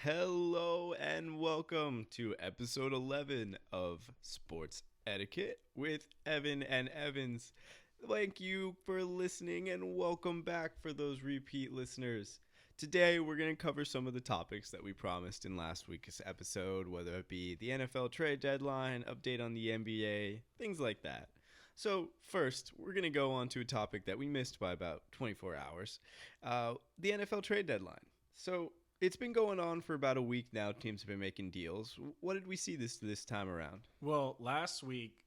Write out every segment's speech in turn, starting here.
Hello and welcome to episode 11 of Sports Etiquette with Evan and Evans. Thank you for listening and welcome back for those repeat listeners. Today we're going to cover some of the topics that we promised in last week's episode, whether it be the NFL trade deadline, update on the NBA, things like that. So first, we're going to go on to a topic that we missed by about 24 hours, the NFL trade deadline. So it's been going on for about a week now. Teams have been making deals. What did we see this time around? Well, last week,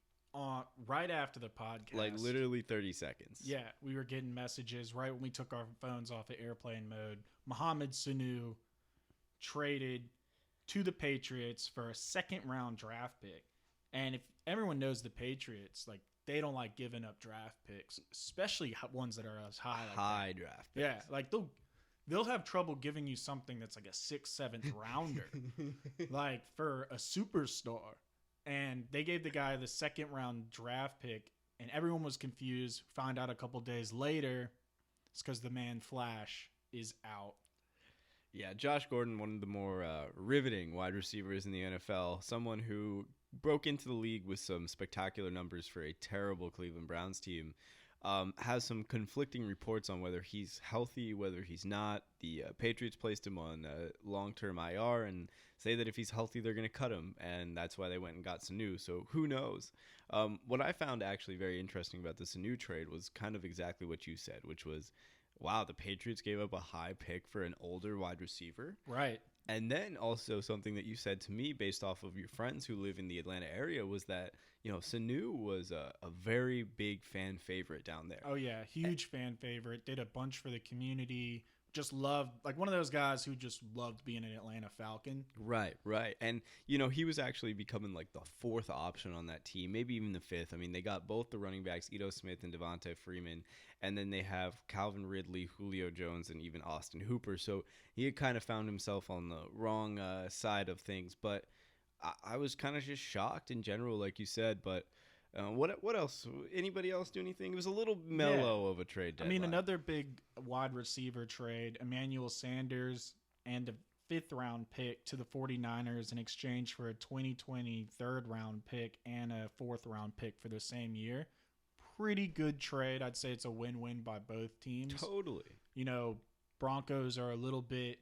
right after the podcast, Like literally 30 seconds. yeah, we were getting messages right when we took our phones off of airplane mode. Mohamed Sanu traded to the Patriots for a second-round draft pick. And if everyone knows the Patriots, like they don't like giving up draft picks, especially ones that are as high. High draft picks. Yeah, like they'll have trouble giving you something that's like a 6th, 7th rounder, like for a superstar. And they gave the guy the second round draft pick, and everyone was confused. Found out a couple days later, it's because the man Flash is out. Yeah, Josh Gordon, one of the more riveting wide receivers in the NFL, someone who broke into the league with some spectacular numbers for a terrible Cleveland Browns team, has some conflicting reports on whether he's healthy, whether he's not. The Patriots placed him on long-term IR and say that if he's healthy, they're going to cut him, and that's why they went and got Sanu. So who knows? What I found actually very interesting about the Sanu trade was kind of exactly what you said, which was, wow, the Patriots gave up a high pick for an older wide receiver. Right. And then also something that you said to me based off of your friends who live in the Atlanta area was that, Sanu was a very big fan favorite down there. Oh, yeah. Huge fan favorite. Did a bunch for the community. Just loved, like one of those guys who just loved being an Atlanta Falcon. Right. And, he was actually becoming like the fourth option on that team, maybe even the fifth. I mean, they got both the running backs, Ito Smith and Devontae Freeman, and then they have Calvin Ridley, Julio Jones, and even Austin Hooper. So he had kind of found himself on the wrong side of things. But I was kind of just shocked in general, like you said, but... what else? Anybody else do anything? It was a little mellow of a trade deadline. I mean, another big wide receiver trade, Emmanuel Sanders and a 5th-round pick to the 49ers in exchange for a 2020 3rd-round pick and a 4th-round pick for the same year. Pretty good trade. I'd say it's a win-win by both teams. Totally. Broncos are a little bit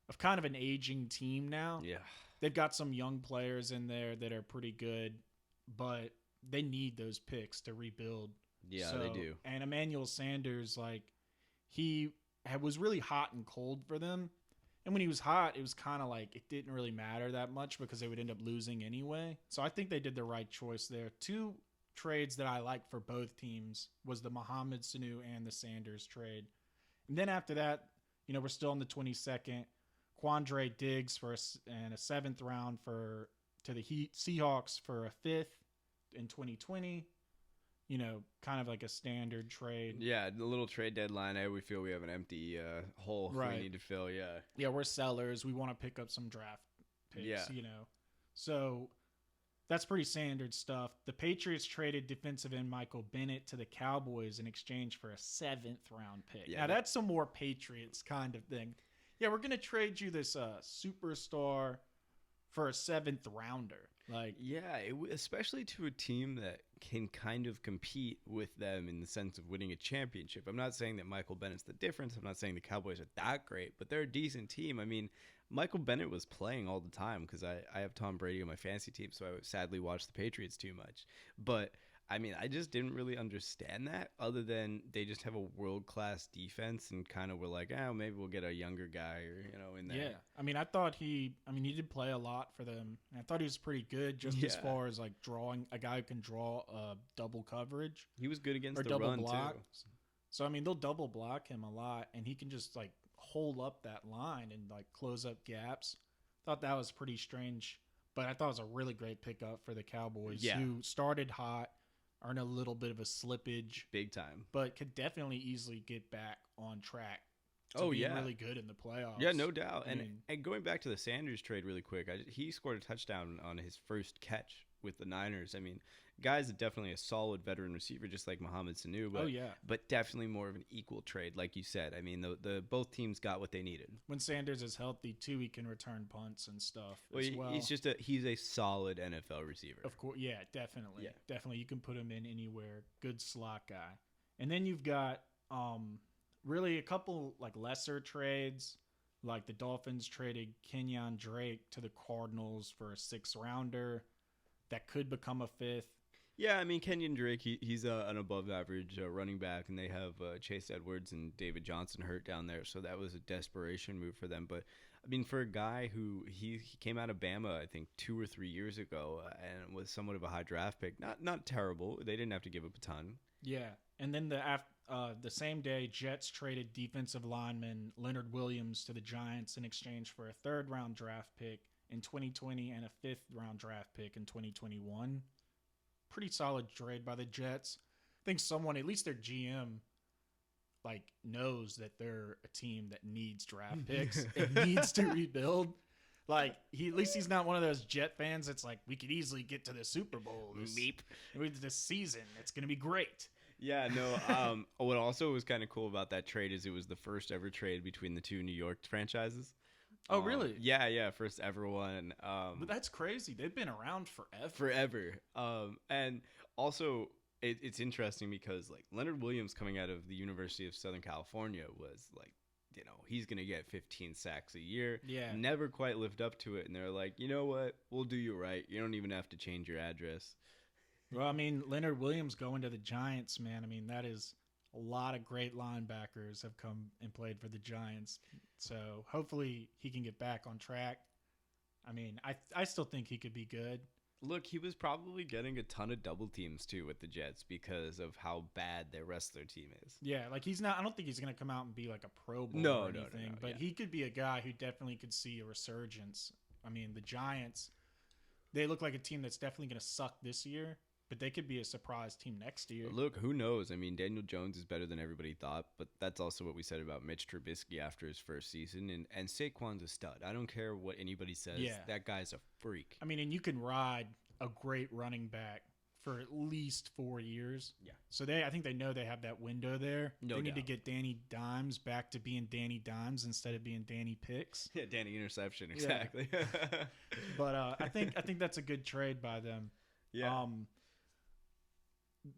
of kind of an aging team now. Yeah. They've got some young players in there that are pretty good, but they need those picks to rebuild. Yeah, they do. And Emmanuel Sanders, he was really hot and cold for them. And when he was hot, it was kind of like it didn't really matter that much because they would end up losing anyway. So I think they did the right choice there. Two trades that I liked for both teams was the Mohamed Sanu and the Sanders trade. And then after that, we're still on the 22nd. Quandre Diggs for a 7th round to the Seahawks for a 5th. In 2020, kind of like a standard trade. Yeah, the little trade deadline. We feel we have an empty hole we need to fill. Yeah. Yeah, we're sellers. We want to pick up some draft picks, So that's pretty standard stuff. The Patriots traded defensive end Michael Bennett to the Cowboys in exchange for a 7th round pick. Yeah, now, that's some more Patriots kind of thing. Yeah, we're going to trade you this superstar for a 7th rounder. Especially to a team that can kind of compete with them in the sense of winning a championship. I'm not saying that Michael Bennett's the difference. I'm not saying the Cowboys are that great, but they're a decent team. I mean, Michael Bennett was playing all the time because I have Tom Brady on my fantasy team, so I sadly watch the Patriots too much. But I mean, I just didn't really understand that other than they just have a world-class defense and kind of were like, maybe we'll get a younger guy or, in there. Yeah. I mean, I thought he did play a lot for them. I thought he was pretty good just as far as like drawing a guy who can draw double coverage. He was good against or the double run block. too. So, I mean, they'll double block him a lot and he can just like hold up that line and like close up gaps. Thought that was pretty strange, but I thought it was a really great pickup for the Cowboys who started hot. Are in a little bit of a slippage. Big time. But could definitely easily get back on track to be really good in the playoffs. Yeah, no doubt. And going back to the Sanders trade really quick, he scored a touchdown on his first catch with the Niners. I mean, guy's definitely a solid veteran receiver, just like Mohamed Sanu. But, but definitely more of an equal trade, like you said. I mean, the both teams got what they needed. When Sanders is healthy too, he can return punts and stuff. He's a solid NFL receiver. Of course, yeah, definitely, definitely. You can put him in anywhere. Good slot guy. And then you've got really a couple like lesser trades. Like the Dolphins traded Kenyon Drake to the Cardinals for a 6th rounder that could become a 5th. Yeah, I mean, Kenyon Drake, he's an above-average running back, and they have Chase Edwards and David Johnson hurt down there, so that was a desperation move for them. But, I mean, for a guy who he came out of Bama, I think, 2 or 3 years ago, and was somewhat of a high draft pick, not terrible. They didn't have to give up a ton. Yeah, and then the same day, Jets traded defensive lineman Leonard Williams to the Giants in exchange for a 3rd-round draft pick in 2020 and a 5th-round draft pick in 2021. Pretty solid trade by the Jets. I think someone, at least their GM, like knows that they're a team that needs draft picks and needs to rebuild. Like at least he's not one of those Jet fans that's like, we could easily get to the Super Bowl this season. It's gonna be great. Yeah, no. What also was kind of cool about that trade is it was the first ever trade between the 2 New York franchises. Oh, really? Yeah, first ever one. But that's crazy. They've been around forever. And also, it's interesting because like Leonard Williams coming out of the University of Southern California was like, he's gonna get 15 sacks a year. Yeah. Never quite lived up to it, and they're like, you know what? We'll do you right. You don't even have to change your address. Well, I mean, Leonard Williams going to the Giants, man. I mean, that is a lot of great linebackers have come and played for the Giants. So hopefully he can get back on track. I mean, I still think he could be good. Look, he was probably getting a ton of double teams too with the Jets because of how bad their rest of their team is. Yeah, like he's not. I don't think he's going to come out and be like a Pro Bowl or anything. But he could be a guy who definitely could see a resurgence. I mean, the Giants, they look like a team that's definitely going to suck this year. But they could be a surprise team next year. Look, who knows? I mean, Daniel Jones is better than everybody thought, but that's also what we said about Mitch Trubisky after his first season. And Saquon's a stud. I don't care what anybody says. Yeah. That guy's a freak. I mean, and you can ride a great running back for at least 4 years. Yeah. So I think they know they have that window there. They need to get Danny Dimes back to being Danny Dimes instead of being Danny Picks. Yeah, Danny Interception, exactly. Yeah. But I think that's a good trade by them. Yeah.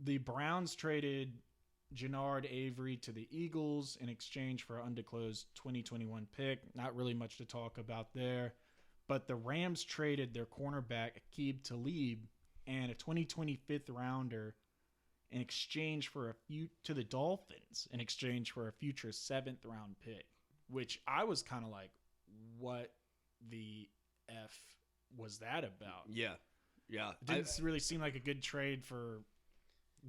The Browns traded Jannard Avery to the Eagles in exchange for an undisclosed 2021 pick. Not really much to talk about there. But the Rams traded their cornerback Aqib Talib and a 2025 rounder in exchange for to the Dolphins in exchange for a future 7th round pick, which I was kind of like, what the F was that about? Yeah. It didn't really seem like a good trade for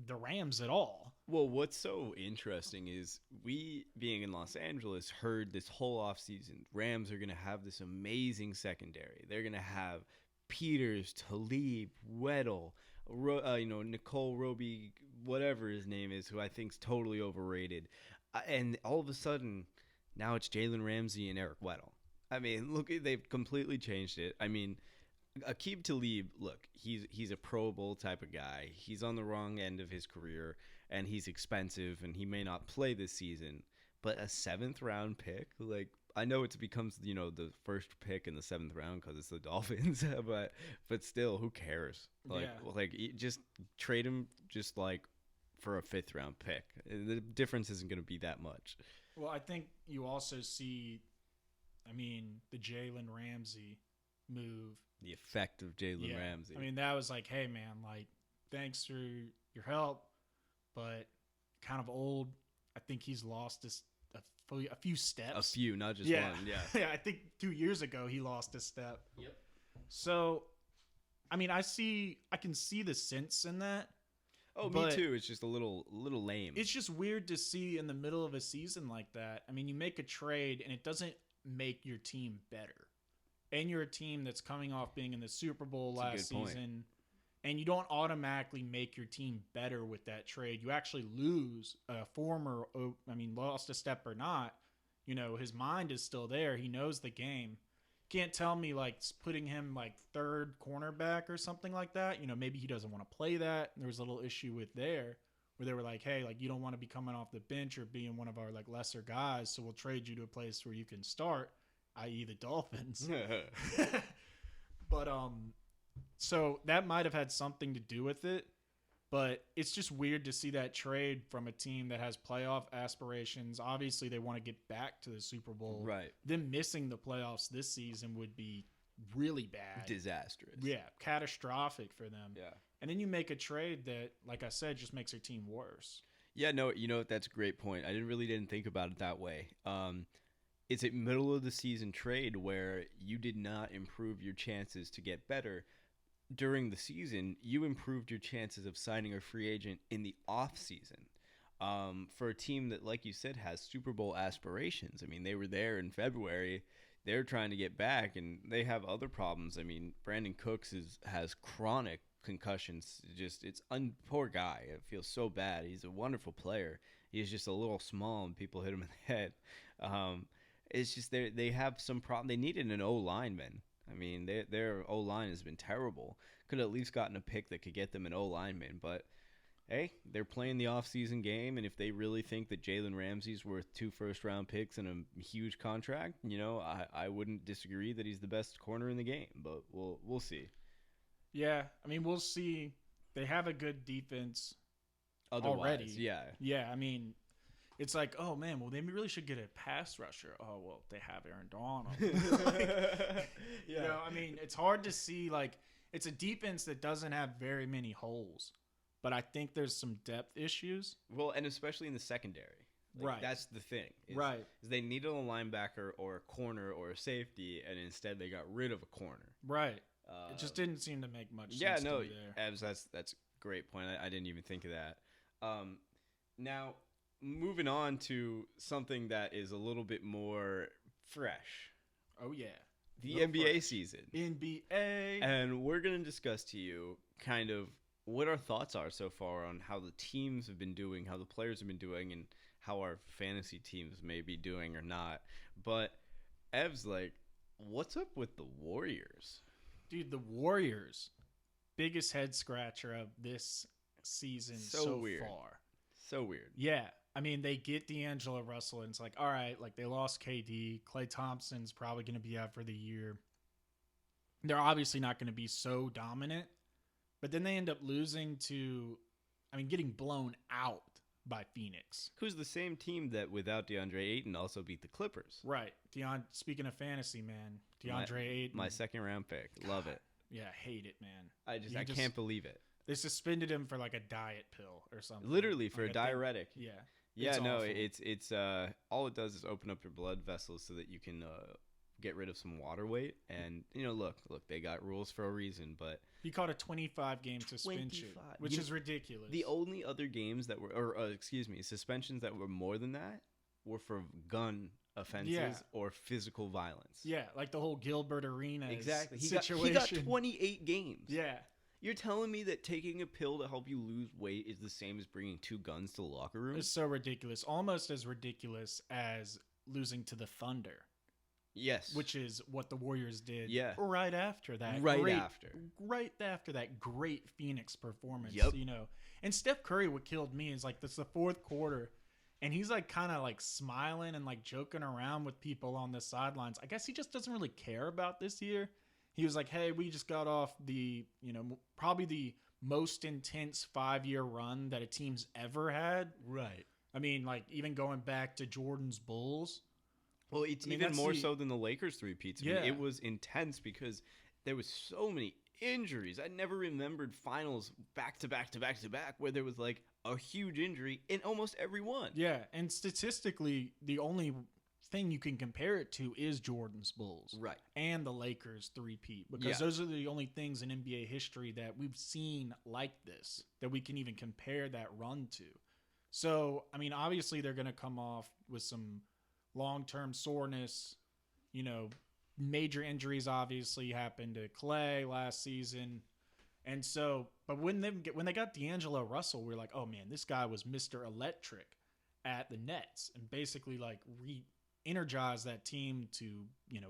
the Rams at all. Well, what's so interesting is we, being in Los Angeles, heard this whole offseason Rams are going to have this amazing secondary. They're going to have Peters, Talib, Weddle, Nicole Roby, whatever his name is, who I think's totally overrated. And all of a sudden, now it's Jalen Ramsey and Eric Weddle. I mean, look, they've completely changed it. I mean, Aqib Talib, look, he's a Pro Bowl type of guy. He's on the wrong end of his career, and he's expensive, and he may not play this season. But a 7th round pick, like, I know it becomes the first pick in the 7th round because it's the Dolphins, but still, who cares? Just trade him just like for a 5th round pick. The difference isn't going to be that much. Well, I think you also see, the Jalen Ramsey move. The effect of Jalen Ramsey. I mean, that was like, hey, man, like, thanks for your help, but kind of old. I think he's lost a few steps. A few, not just one. Yeah. Yeah, I think 2 years ago he lost a step. Yep. So, I can see the sense in that. Oh, me too. It's just a little lame. It's just weird to see in the middle of a season like that. I mean, you make a trade and it doesn't make your team better. And you're a team that's coming off being in the Super Bowl last season, and you don't automatically make your team better with that trade. You actually lose a lost a step or not. His mind is still there. He knows the game. can't tell me like putting him like third cornerback or something like that. You know, maybe he doesn't want to play that. There was a little issue with there where they were like, hey, like you don't want to be coming off the bench or being one of our like lesser guys, so we'll trade you to a place where you can start, i.e. the Dolphins. But so that might have had something to do with it. But it's just weird to see that trade from a team that has playoff aspirations. Obviously, they want to get back to the Super Bowl. Right. Them missing the playoffs this season would be really bad. Disastrous. Yeah, catastrophic for them. Yeah. And then you make a trade that, like I said, just makes your team worse. Yeah, no, you know, that's a great point. I didn't think about it that way. It's a middle of the season trade where you did not improve your chances to get better. During the season, you improved your chances of signing a free agent in the off season. For a team that, like you said, has Super Bowl aspirations. I mean, they were there in February. They're trying to get back, and they have other problems. I mean, Brandon Cooks has chronic concussions. Poor guy. It feels so bad. He's a wonderful player. He's just a little small, and people hit him in the head. It's just they have some problem. They needed an O lineman. I mean, their O-line has been terrible. Could have at least gotten a pick that could get them an O-lineman. But, hey, they're playing the off-season game, and if they really think that Jalen Ramsey's worth 2 first-round picks and a huge contract, you know, I wouldn't disagree that he's the best corner in the game. But we'll see. Yeah, I mean, we'll see. They have a good defense Otherwise, already. Yeah. Yeah, I mean, it's like, oh, man, well, they really should get a pass rusher. Oh, well, they have Aaron Donald. Yeah. You know, I mean, it's hard to see, like, it's a defense that doesn't have very many holes. But I think there's some depth issues. Well, and especially in the secondary. Like, right. That's the thing. Right. Is they needed a linebacker or a corner or a safety, and instead they got rid of a corner. Right. It just didn't seem to make much yeah, sense no, to me there. Evs, that's a great point. I didn't even think of that. Now, moving on to something that is a little bit more fresh. Oh, yeah. The NBA season. NBA. And we're going to discuss to you kind of what our thoughts are so far on how the teams have been doing, how the players have been doing, and how our fantasy teams may be doing or not. But, Evs, like, what's up with the Warriors? Dude, the Warriors, biggest head scratcher of this season so weird. far. So weird. Yeah. I mean, they get D'Angelo Russell, and it's like, all right, like they lost KD. Klay Thompson's probably going to be out for the year. They're obviously not going to be so dominant, but then they end up losing to, I mean, getting blown out by Phoenix. Who's the same team that without DeAndre Ayton also beat the Clippers. Right. Speaking of fantasy, man, DeAndre Ayton. My second round pick. Love it. Yeah, hate it, man. I can't believe it. They suspended him for like a diet pill or something. Literally for like a diuretic. Yeah. Yeah, no, awful. it's all it does is open up your blood vessels so that you can get rid of some water weight. And you know, look, they got rules for a reason, but he caught a 25-game suspension, 25. which is ridiculous. The only other games that were, suspensions that were more than that were for gun offenses or physical violence. Yeah, like the whole Gilbert Arenas exactly. situation. He got 28 games. Yeah. You're telling me that taking a pill to help you lose weight is the same as bringing 2 guns to the locker room? It's so ridiculous. Almost as ridiculous as losing to the Thunder. Yes. Which is what the Warriors did right after that. Right after that great Phoenix performance. Yep. You know. And Steph Curry, what killed me is like this is the fourth quarter, and he's like kind of like smiling and like joking around with people on the sidelines. I guess he just doesn't really care about this year. He was like, hey, we just got off the, you know, probably the most intense 5-year run that a team's ever had. Right. I mean, like, even going back to Jordan's Bulls. Well, it's even more so than the Lakers three-peats. I mean, it was intense because there was so many injuries. I never remembered finals back-to-back where there was, like, a huge injury in almost every one. Yeah, and statistically, the only thing you can compare it to is Jordan's Bulls. Right. And the Lakers three-peat. Because those are the only things in NBA history that we've seen like this, that we can even compare that run to. So, I mean, obviously they're going to come off with some long-term soreness. You know, major injuries obviously happened to Klay last season. And so, but when they got D'Angelo Russell, we were like, oh man, this guy was Mr. Electric at the Nets and basically like energize that team to,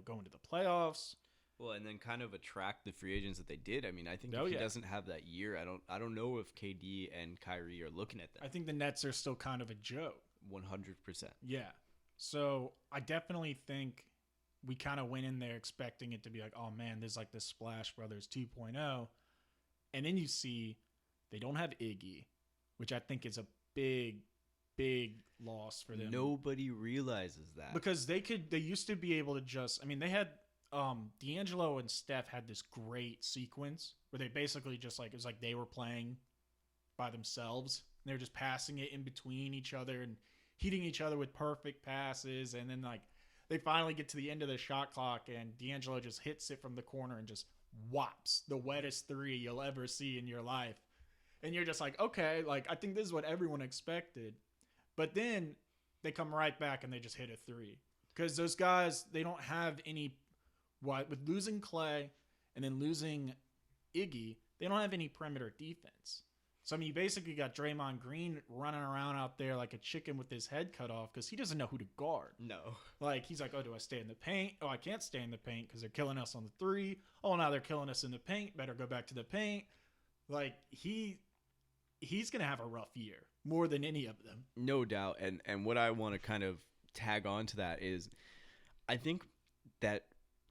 go into the playoffs. Well, and then kind of attract the free agents that they did. I mean, I think Oh, if he yeah. doesn't have that year, I don't know if KD and Kyrie are looking at I that. think the Nets are still kind of a joke. 100%. Yeah. So I definitely think we kind of went in there expecting it to be like, oh man, there's like this Splash Brothers 2.0. And then you see they don't have Iggy, which I think is a big, big loss for them. Nobody realizes that. Because they used to be able to they had D'Angelo and Steph had this great sequence where they basically just like, it was like they were playing by themselves. And they were just passing it in between each other and hitting each other with perfect passes. And then like they finally get to the end of the shot clock and D'Angelo just hits it from the corner and just whops the wettest three you'll ever see in your life. And you're just like, okay, like I think this is what everyone expected. But then they come right back and they just hit a three. Because those guys, they don't have any, with losing Clay and then losing Iggy, they don't have any perimeter defense. So, I mean, you basically got Draymond Green running around out there like a chicken with his head cut off because he doesn't know who to guard. No. Like, he's like, oh, do I stay in the paint? Oh, I can't stay in the paint because they're killing us on the three. Oh, now they're killing us in the paint. Better go back to the paint. Like, he's going to have a rough year more than any of them. No doubt. And what I want to kind of tag on to that is I think that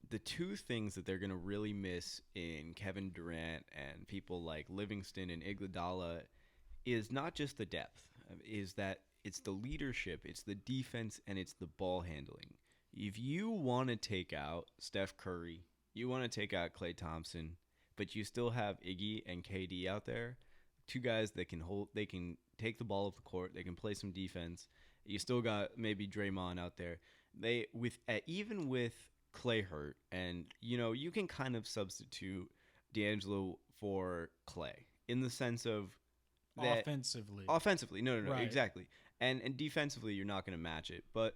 the two things that they're going to really miss in Kevin Durant and people like Livingston and Iguodala is not just the depth, is that it's the leadership, it's the defense, and it's the ball handling. If you want to take out Steph Curry, you want to take out Klay Thompson, but you still have Iggy and KD out there, two guys that can they can take the ball off the court, they can play some defense. You still got maybe Draymond out there. Even with Clay hurt, and you can kind of substitute D'Angelo for Clay in the sense of that offensively, no, Right. exactly, and defensively you're not going to match it, but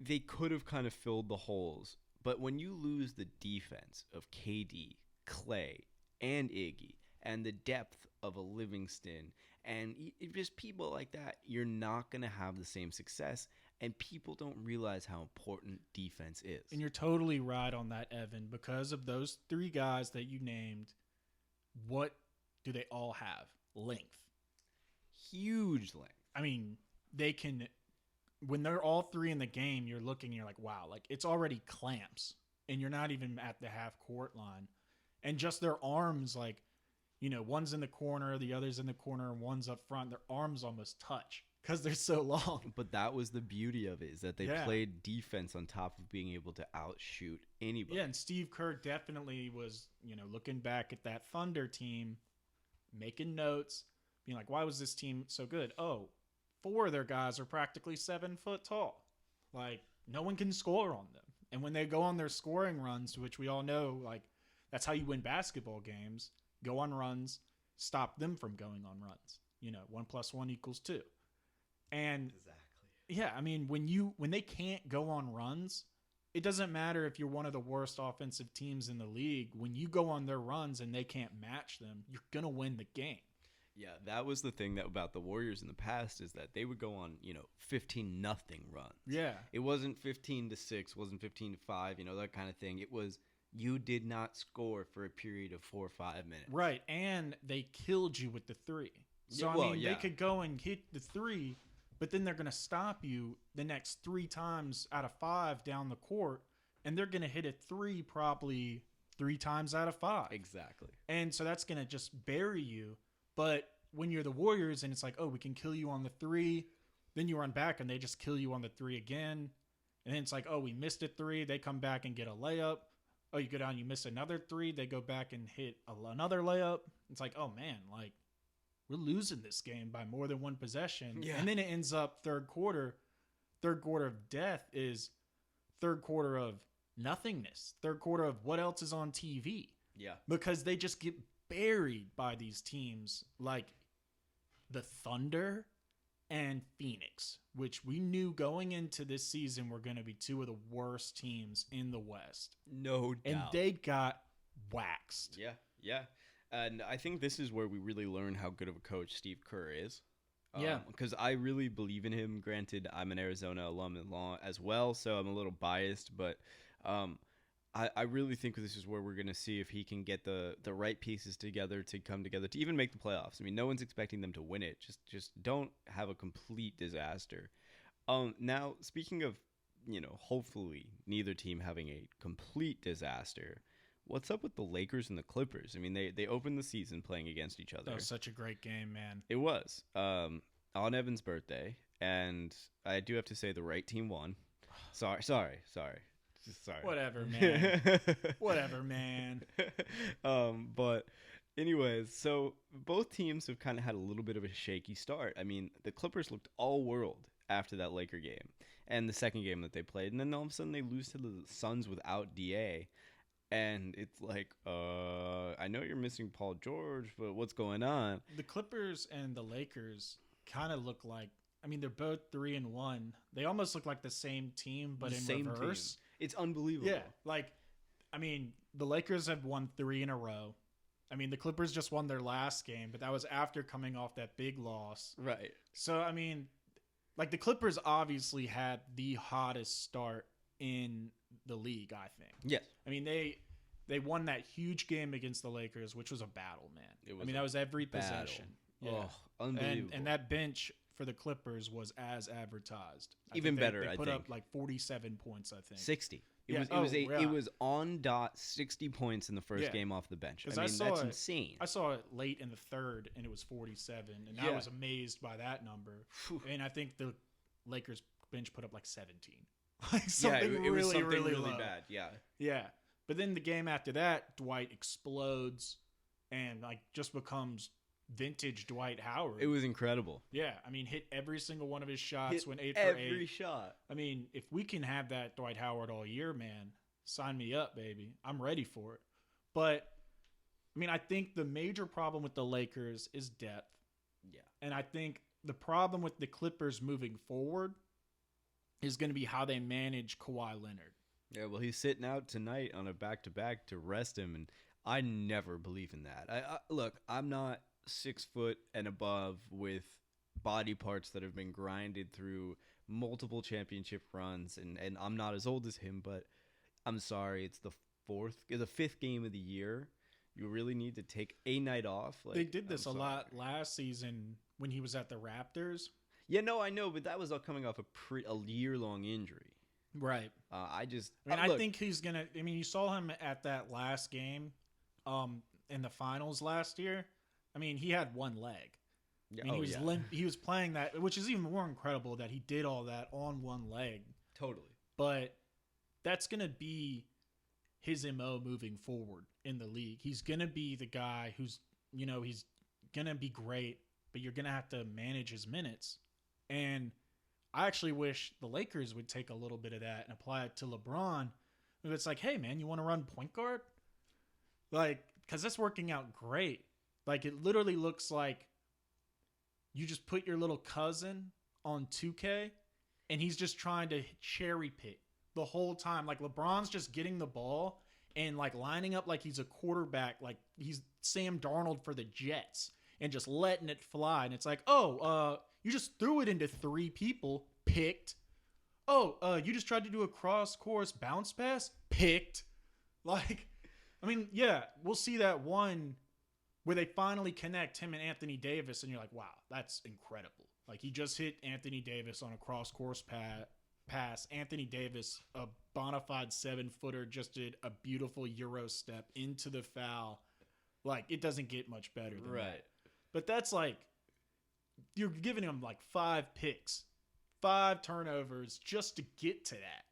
they could have kind of filled the holes. But when you lose the defense of KD, Clay, and Iggy, and the depth of a Livingston, and just people like that, you're not going to have the same success. And people don't realize how important defense is. And you're totally right on that, Evan. Because of those three guys that you named, what do they all have? Length. Huge length. I mean, they can, when they're all three in the game, you're like, wow, like it's already clamps. And you're not even at the half court line. And just their arms, like, one's in the corner, the other's in the corner, and one's up front. Their arms almost touch. Because they're so long. But that was the beauty of it, is that they played defense on top of being able to outshoot anybody. Yeah, and Steve Kerr definitely was, looking back at that Thunder team, making notes, being like, why was this team so good? Oh, 4 of their guys are practically 7 foot tall. Like, no one can score on them. And when they go on their scoring runs, which we all know, like, that's how you win basketball games, go on runs, stop them from going on runs. 1 + 1 = 2. And yeah, I mean, when they can't go on runs, it doesn't matter if you're one of the worst offensive teams in the league. When you go on their runs and they can't match them, you're going to win the game. Yeah, that was the thing about the Warriors in the past, is that they would go on, 15-0 runs. Yeah. It wasn't 15-6, wasn't 15-5, that kind of thing. It was you did not score for a period of 4 or 5 minutes. Right, and they killed you with the 3. So, they could go and hit the 3, but then they're going to stop you the next 3 times out of 5 down the court, and they're going to hit a 3 probably 3 times out of 5. Exactly. And so that's going to just bury you. But when you're the Warriors and it's like, oh, we can kill you on the 3, then you run back and they just kill you on the 3 again. And then it's like, oh, we missed a 3. They come back and get a layup. Oh, you go down, you miss another 3. They go back and hit another layup. It's like, oh, man, like, we're losing this game by more than 1 possession. Yeah. And then it ends up third quarter. Third quarter of death is third quarter of nothingness. Third quarter of what else is on TV. Yeah. Because they just get buried by these teams like the Thunder and Phoenix, which we knew going into this season were going to be 2 of the worst teams in the West. No doubt. And they got waxed. Yeah, yeah. And I think this is where we really learn how good of a coach Steve Kerr is. Yeah. Because I really believe in him. Granted, I'm an Arizona alum and law as well, so I'm a little biased, but um, I really think this is where we're going to see if he can get the right pieces together to come together to even make the playoffs. I mean, no one's expecting them to win it. Just don't have a complete disaster. Now, speaking of, hopefully neither team having a complete disaster, what's up with the Lakers and the Clippers? I mean, they opened the season playing against each other. That was such a great game, man. It was on Evan's birthday, and I do have to say the right team won. Sorry. Just sorry. Whatever, man. Whatever, man. But anyways, so both teams have kind of had a little bit of a shaky start. I mean, the Clippers looked all world after that Laker game and the second game that they played, and then all of a sudden they lose to the Suns without DA. And it's like, I know you're missing Paul George, but what's going on? The Clippers and the Lakers kind of look like, I mean, they're both 3-1. They almost look like the same team, but in reverse. Team. It's unbelievable. Yeah. Like, I mean, the Lakers have won 3 in a row. I mean, the Clippers just won their last game, but that was after coming off that big loss. Right. So, I mean, like the Clippers obviously had the hottest start in the league, I think. Yes. I mean, they won that huge game against the Lakers, which was a battle, man. That was every possession. Yeah. Oh, unbelievable. And that bench for the Clippers was as advertised. Even better, they I put think. up like 47 points, I think. 60. It was on dot 60 points in the first game off the bench. I mean, that's insane. I saw it late in the third, and it was 47, and I was amazed by that number. And I think the Lakers bench put up like 17. Like something it was something really low. bad. Yeah. Yeah. But then the game after that, Dwight explodes and like just becomes vintage Dwight Howard. It was incredible. Yeah, I mean, hit every single one of his shots, went 8 for 8. Every shot. I mean, if we can have that Dwight Howard all year, man, sign me up, baby. I'm ready for it. But, I mean, I think the major problem with the Lakers is depth. Yeah. And I think the problem with the Clippers moving forward is going to be how they manage Kawhi Leonard. Yeah, well, he's sitting out tonight on a back-to-back to rest him, and I never believe in that. Look, I'm not 6 foot and above with body parts that have been grinded through multiple championship runs, and I'm not as old as him, but I'm sorry, it's the fifth game of the year. You really need to take a night off. Like, they did this a lot last season when he was at the Raptors. Yeah, no, I know, but that was coming off a year-long injury. Right. I think he's going to – I mean, you saw him at that last game in the finals last year. I mean, he had one leg. Yeah. I mean, he was playing that, which is even more incredible that he did all that on one leg. Totally. But that's going to be his MO moving forward in the league. He's going to be the guy who's, he's going to be great, but you're going to have to manage his minutes. And I actually wish the Lakers would take a little bit of that and apply it to LeBron. It's like, hey, man, you want to run point guard? Like, because that's working out great. Like, it literally looks like you just put your little cousin on 2K, and he's just trying to cherry pick the whole time. Like, LeBron's just getting the ball and, like, lining up like he's a quarterback, like he's Sam Darnold for the Jets, and just letting it fly. And it's like, you just threw it into 3 people, picked. You just tried to do a cross-course bounce pass, picked. Like, I mean, yeah, we'll see that one where they finally connect him and Anthony Davis, and you're like, wow, that's incredible. Like, he just hit Anthony Davis on a cross-course pass. Anthony Davis, a bona fide 7-footer, just did a beautiful Euro step into the foul. Like, it doesn't get much better than that. But that's like, you're giving him like 5 picks, 5 turnovers just to get to that.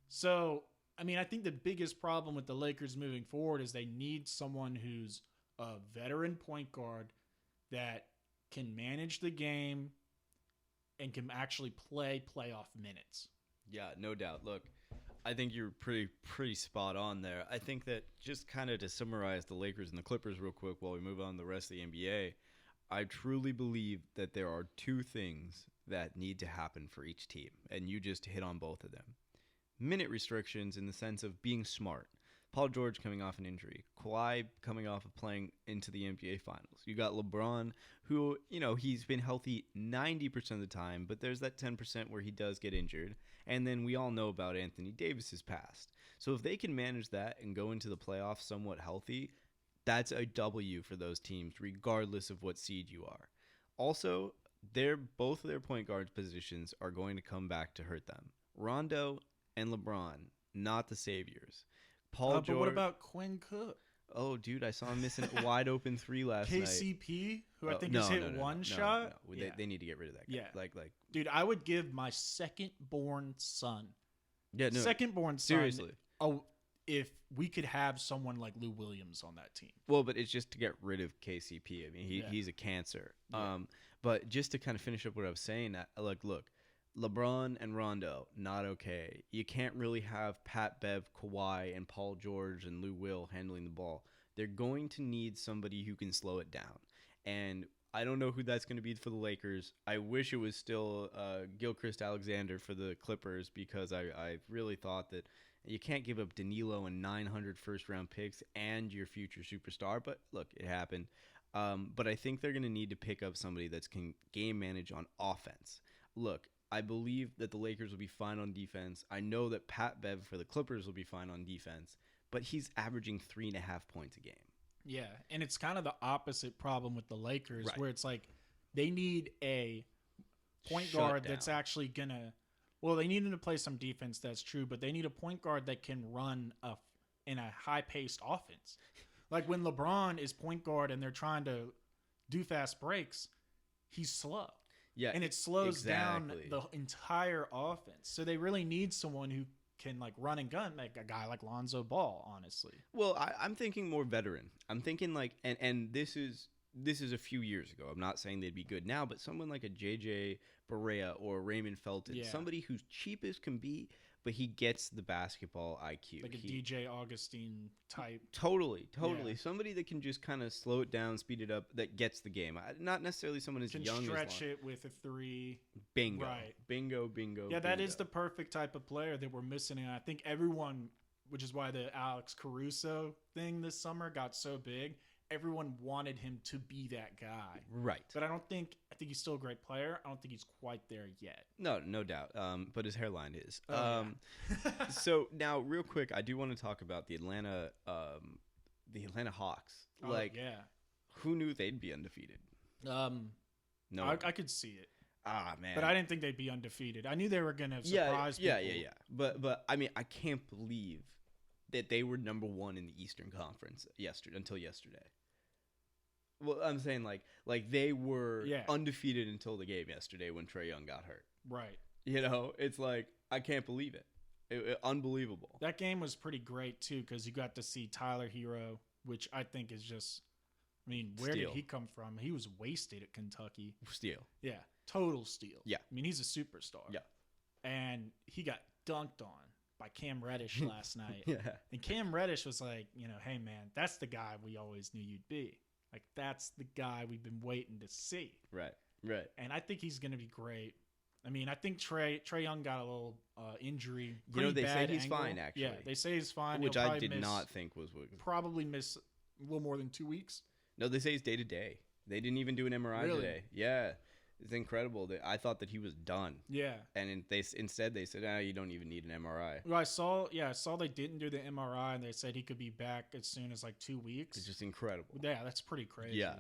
So, I mean, I think the biggest problem with the Lakers moving forward is they need someone who's a veteran point guard that can manage the game and can actually play playoff minutes. Yeah, no doubt. Look, I think you're pretty spot on there. I think that just kind of to summarize the Lakers and the Clippers real quick while we move on to the rest of the NBA, I truly believe that there are 2 things that need to happen for each team, and you just hit on both of them. Minute restrictions in the sense of being smart. Paul George coming off an injury, Kawhi coming off of playing into the NBA Finals. You got LeBron, who, he's been healthy 90% of the time, but there's that 10% where he does get injured. And then we all know about Anthony Davis's past. So if they can manage that and go into the playoffs somewhat healthy, that's a W for those teams, regardless of what seed you are. Also, both of their point guard positions are going to come back to hurt them. Rondo and LeBron, not the saviors. Paul George. But what about Quinn Cook? Oh, dude, I saw him missing a wide open three last night. KCP, who I think has hit one shot. No. Yeah. They need to get rid of that guy. Yeah. Like, dude, I would give my second-born son. Yeah, no. Second-born son. Seriously. Oh, if we could have someone like Lou Williams on that team. Well, but it's just to get rid of KCP. I mean, he's a cancer. Yeah. But just to kind of finish up what I was saying, look, LeBron and Rondo, not okay. You can't really have Pat Bev, Kawhi, and Paul George and Lou Will handling the ball. They're going to need somebody who can slow it down. And I don't know who that's going to be for the Lakers. I wish it was still Gilchrist Alexander for the Clippers, because I really thought that you can't give up Danilo and 900 first-round picks and your future superstar. But, look, it happened. But I think they're going to need to pick up somebody that can game manage on offense. Look, I believe that the Lakers will be fine on defense. I know that Pat Bev for the Clippers will be fine on defense, but he's averaging 3.5 points a game. Yeah, and it's kind of the opposite problem with the Lakers, right, where it's like they need a point guard that's actually going to – well, they need him to play some defense, that's true, but they need a point guard that can run in a high-paced offense. Like when LeBron is point guard and they're trying to do fast breaks, he's slow. Yeah, and it slows down the entire offense. So they really need someone who can like run and gun, like a guy like Lonzo Ball, honestly. Well, I'm thinking more veteran. I'm thinking like, and this is a few years ago. I'm not saying they'd be good now, but someone like a JJ Barea or Raymond Felton, somebody who's cheap as can be, but he gets the basketball IQ. Like a DJ Augustine type. Totally. Yeah. Somebody that can just kind of slow it down, speed it up, that gets the game. Not necessarily someone as young as stretch it with a three. Bingo. Right. Bingo. Yeah, that is the perfect type of player that we're missing. And I think everyone, which is why the Alex Caruso thing this summer got so big, everyone wanted him to be that guy. Right. But I think he's still a great player. I don't think he's quite there yet. No doubt. But his hairline is. Yeah. So now, real quick, I do want to talk about the Atlanta Hawks. Who knew they'd be undefeated? No, I could see it. Ah, man. But I didn't think they'd be undefeated. I knew they were going to surprise people. Yeah. But I mean, I can't believe that they were number one in the Eastern Conference until yesterday. Well, I'm saying like they were undefeated until the game yesterday when Trae Young got hurt. Right. It's like I can't believe it. Unbelievable. That game was pretty great too because you got to see Tyler Hero, which I think is just. I mean, where did he come from? He was wasted at Kentucky. Steal. Yeah, total steal. Yeah. I mean, he's a superstar. Yeah. And he got dunked on by Cam Reddish last night. Yeah. And Cam Reddish was like, hey, man, that's the guy we always knew you'd be. Like, that's the guy we've been waiting to see. Right. And I think he's going to be great. I mean, I think Trae Young got a little injury. They say he's fine, actually. Yeah, they say he's fine. Which I did not think was... Probably miss a little more than 2 weeks. No, they say he's day-to-day. They didn't even do an MRI today. Yeah. It's incredible. I thought that he was done. Yeah. And instead they said, you don't even need an MRI. Well, I saw they didn't do the MRI, and they said he could be back as soon as like 2 weeks. It's just incredible. Yeah, that's pretty crazy. Yeah.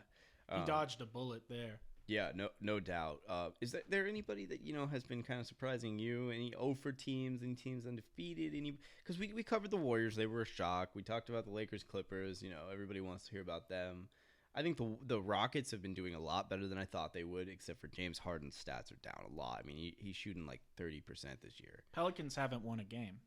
He dodged a bullet there. Yeah, no doubt. Is there anybody that, has been kind of surprising you? Any 0-for teams, any teams undefeated? Because we covered the Warriors. They were a shock. We talked about the Lakers, Clippers. Everybody wants to hear about them. I think the Rockets have been doing a lot better than I thought they would, except for James Harden's stats are down a lot. I mean, he's shooting like 30% this year. Pelicans haven't won a game.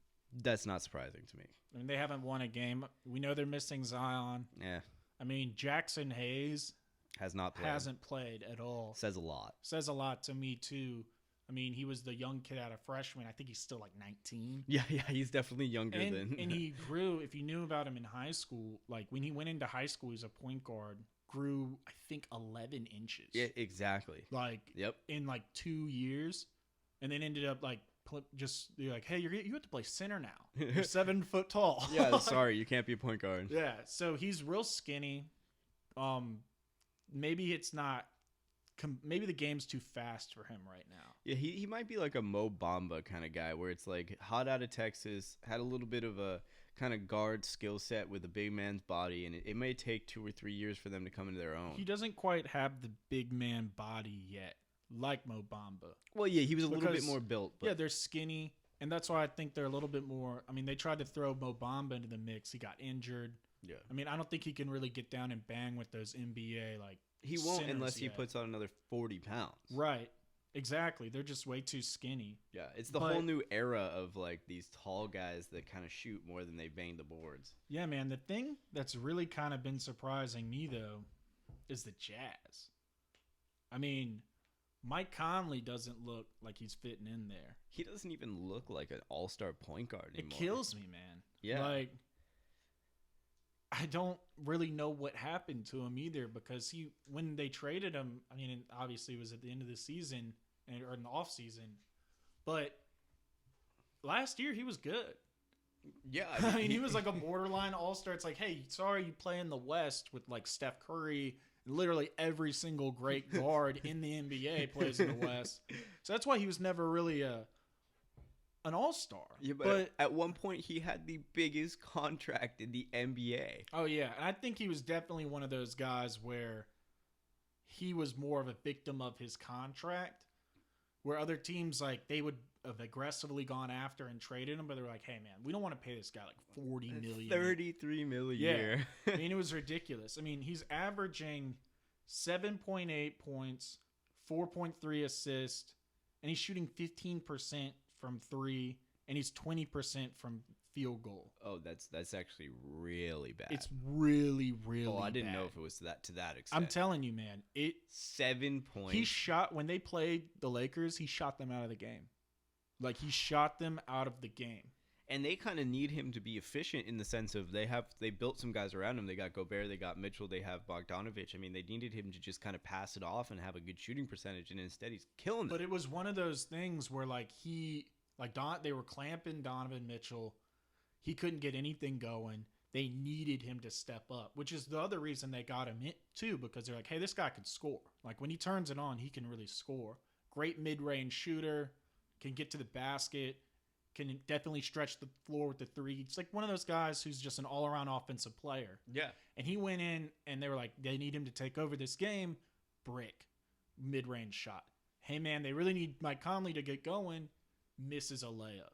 That's not surprising to me. I mean, they haven't won a game. We know they're missing Zion. Yeah. I mean, Jackson Hayes hasn't played at all. Says a lot. Says a lot to me, too. I mean, he was the young kid out of freshman. I think he's still like 19. Yeah, he's definitely younger than. And he grew, if you knew about him in high school, like when he went into high school, he was a point guard. Grew, I think, 11 inches. Yeah, exactly. In like 2 years, and then ended up like you're like, hey, you have to play center now. You're 7 foot tall. Yeah, sorry, you can't be a point guard. Yeah, so he's real skinny. Maybe it's not. Maybe the game's too fast for him right now. Yeah, he might be like a Mo Bamba kind of guy, where it's like hot out of Texas, had a little bit of a kind of guard skill set with a big man's body, and it may take 2 or 3 years for them to come into their own. He doesn't quite have the big man body yet, like Mo Bamba. Well, yeah, he was a little bit more built. But... Yeah, they're skinny, and that's why I think they're a little bit more. I mean, they tried to throw Mo Bamba into the mix. He got injured. Yeah. I mean, I don't think he can really get down and bang with those NBA like. He won't unless he puts on another 40 pounds. Right. Exactly. They're just way too skinny. Yeah, it's the whole new era of like these tall guys that kind of shoot more than they bang the boards. Yeah, man. The thing that's really kind of been surprising me though is the Jazz. I mean, Mike Conley doesn't look like he's fitting in there. He doesn't even look like an all-star point guard anymore. It kills me, man. Yeah. Like, I don't really know what happened to him either because when they traded him, I mean, obviously it was at the end of the season or in the off season, but last year he was good. Yeah. I mean, he was like a borderline all-star. It's like, hey, sorry you play in the West with like Steph Curry. Literally every single great guard in the NBA plays in the West. So that's why he was never really an all-star. Yeah, but at one point he had the biggest contract in the NBA. Oh, yeah. And I think he was definitely one of those guys where he was more of a victim of his contract, where other teams, like, they would have aggressively gone after and traded him, but they were like, hey, man, we don't want to pay this guy like $40 million. $33 million a year. I mean, it was ridiculous. I mean, he's averaging 7.8 points, 4.3 assists, and he's shooting 15% from 3, and he's 20% from field goal. Oh, that's actually really bad. It's really, really bad. Oh, I didn't know if it was to that extent. I'm telling you, man. 7 points. He shot, when they played the Lakers, he shot them out of the game. Like, he shot them out of the game. And they kind of need him to be efficient in the sense of they built some guys around him. They got Gobert, they got Mitchell, they have Bogdanovich. I mean, they needed him to just kind of pass it off and have a good shooting percentage, and instead he's killing them. But it was one of those things where they were clamping Donovan Mitchell. He couldn't get anything going. They needed him to step up, which is the other reason they got him in too, because they're like, hey, this guy can score. Like, when he turns it on, he can really score. Great mid-range shooter, can get to the basket, can definitely stretch the floor with the three. It's like one of those guys who's just an all-around offensive player. Yeah. And he went in, and they were like, they need him to take over this game. Brick. Mid-range shot. Hey, man, they really need Mike Conley to get going. Misses a layup.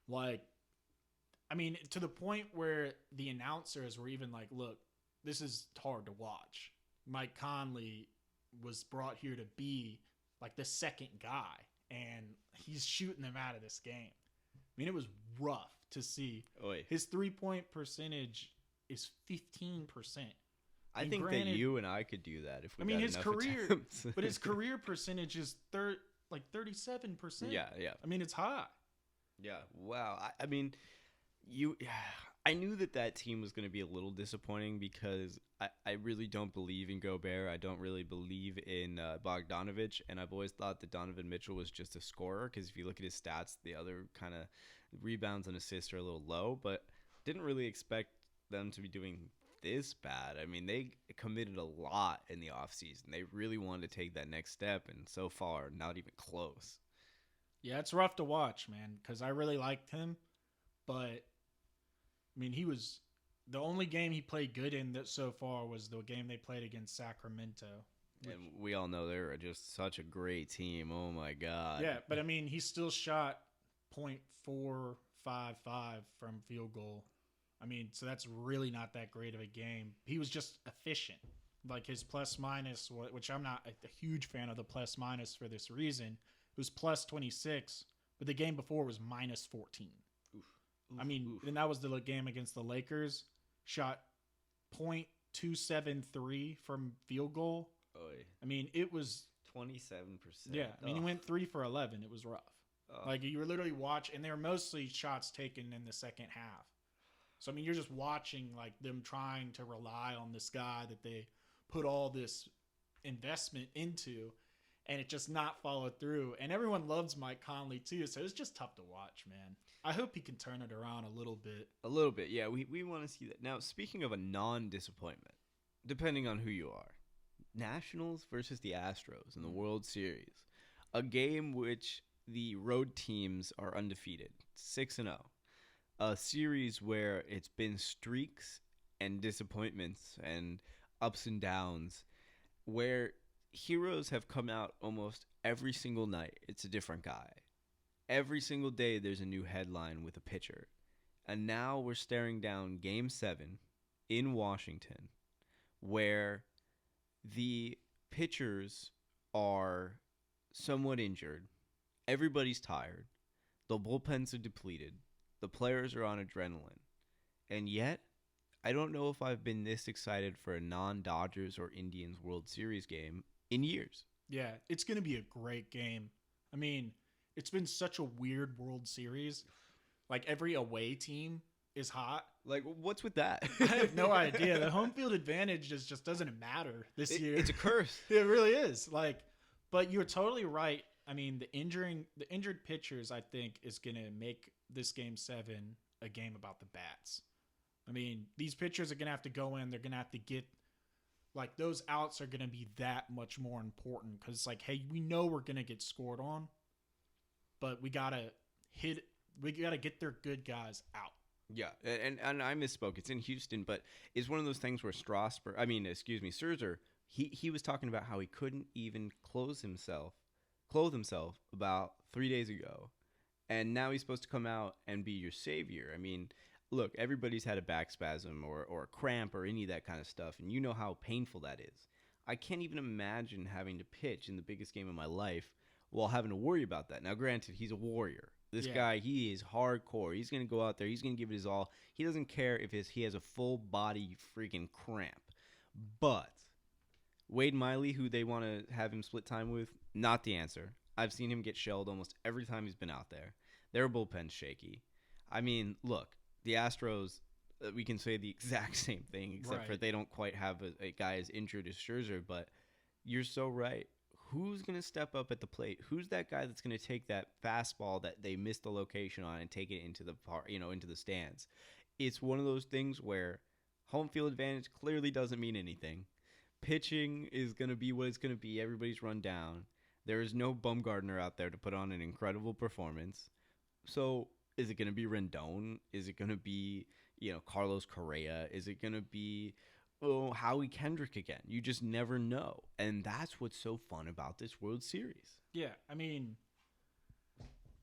Like, I mean, to the point where the announcers were even like, look, this is hard to watch. Mike Conley was brought here to be like the second guy, and he's shooting them out of this game. I mean, it was rough to see. Oy. His 3-point percentage is 15%. I think that you and I could do that if we got his enough career, attempts. but his career percentage is 37%. Yeah. I mean, it's high. Yeah. Wow. I mean, I knew that team was going to be a little disappointing because I really don't believe in Gobert. I don't really believe in Bogdanovich, and I've always thought that Donovan Mitchell was just a scorer because if you look at his stats, the other kind of rebounds and assists are a little low, but didn't really expect them to be doing this bad. I mean, they committed a lot in the offseason. They really wanted to take that next step, and so far, not even close. Yeah, it's rough to watch, man, because I really liked him, but I mean, he was the only game he played good in so far was the game they played against Sacramento. And we all know they're just such a great team. Oh, my God. Yeah, but I mean, he still shot .455 from field goal. I mean, so that's really not that great of a game. He was just efficient. Like his plus-minus, which I'm not a huge fan of the plus-minus for this reason, it was plus 26, but the game before was minus 14. I mean, and that was the game against the Lakers. Shot .273 from field goal. Oy. I mean, it was 27%. Yeah, I mean, he went 3 for 11. It was rough. Like you were literally watching, and they were mostly shots taken in the second half. So I mean, you're just watching like them trying to rely on this guy that they put all this investment into, and it just not followed through. And everyone loves Mike Conley too, so it's just tough to watch, man. I hope he can turn it around a little bit. A little bit, yeah. We want to see that. Now, speaking of a non-disappointment, depending on who you are, Nationals versus the Astros in the World Series, a game which the road teams are undefeated, 6-0. A series where it's been streaks and disappointments and ups and downs, where heroes have come out almost every single night. It's a different guy. Every single day there's a new headline with a pitcher. And now we're staring down Game 7 in Washington, where the pitchers are somewhat injured. Everybody's tired. The bullpens are depleted. The players are on adrenaline. And yet, I don't know if I've been this excited for a non-Dodgers or Indians World Series game in years. Yeah, it's going to be a great game. I mean, it's been such a weird World Series. Like, every away team is hot. Like, what's with that? I have no idea. The home field advantage just doesn't matter this year. It's a curse. It really is. Like, but you're totally right. I mean, the injured pitchers, I think, is going to make this Game 7 a game about the bats. I mean, these pitchers are going to have to go in. They're going to have to get, like, those outs are going to be that much more important because it's like, hey, we know we're going to get scored on, but we got to get their good guys out. Yeah, and I misspoke. It's in Houston, but it's one of those things where Scherzer, he was talking about how he couldn't even clothe himself about 3 days ago. And now he's supposed to come out and be your savior. I mean, look, everybody's had a back spasm or a cramp or any of that kind of stuff, and you know how painful that is. I can't even imagine having to pitch in the biggest game of my life while having to worry about that. Now, granted, he's a warrior. This guy, he is hardcore. He's going to go out there. He's going to give it his all. He doesn't care if he has a full body freaking cramp. But Wade Miley, who they want to have him split time with, not the answer. I've seen him get shelled almost every time he's been out there. Their bullpen's shaky. I mean, look, the Astros, we can say the exact same thing, except for they don't quite have a guy as injured as Scherzer. But you're so right. Who's going to step up at the plate? Who's that guy that's going to take that fastball that they missed the location on and take it into the stands? It's one of those things where home field advantage clearly doesn't mean anything. Pitching is going to be what it's going to be. Everybody's run down. There is no Bumgarner out there to put on an incredible performance. So is it going to be Rendon? Is it going to be, Carlos Correa? Is it going to be Howie Kendrick again? You just never know. And that's what's so fun about this World Series. Yeah, I mean,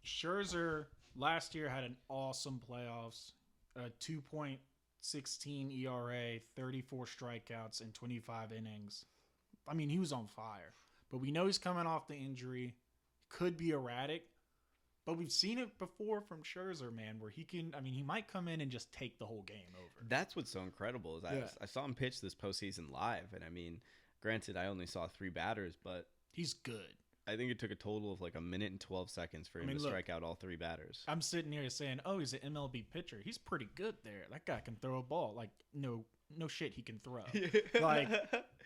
Scherzer last year had an awesome playoffs, a 2.16 ERA, 34 strikeouts in 25 innings. I mean, he was on fire. But we know he's coming off the injury. Could be erratic. But we've seen it before from Scherzer, man, where he might come in and just take the whole game over. That's what's so incredible. I saw him pitch this postseason live. And, I mean, granted, I only saw 3 batters, but he's good. I think it took a total of like a minute and 12 seconds for him to strike out all 3 batters. I'm sitting here saying, oh, he's an MLB pitcher. He's pretty good there. That guy can throw a ball. Like, no shit, he can throw.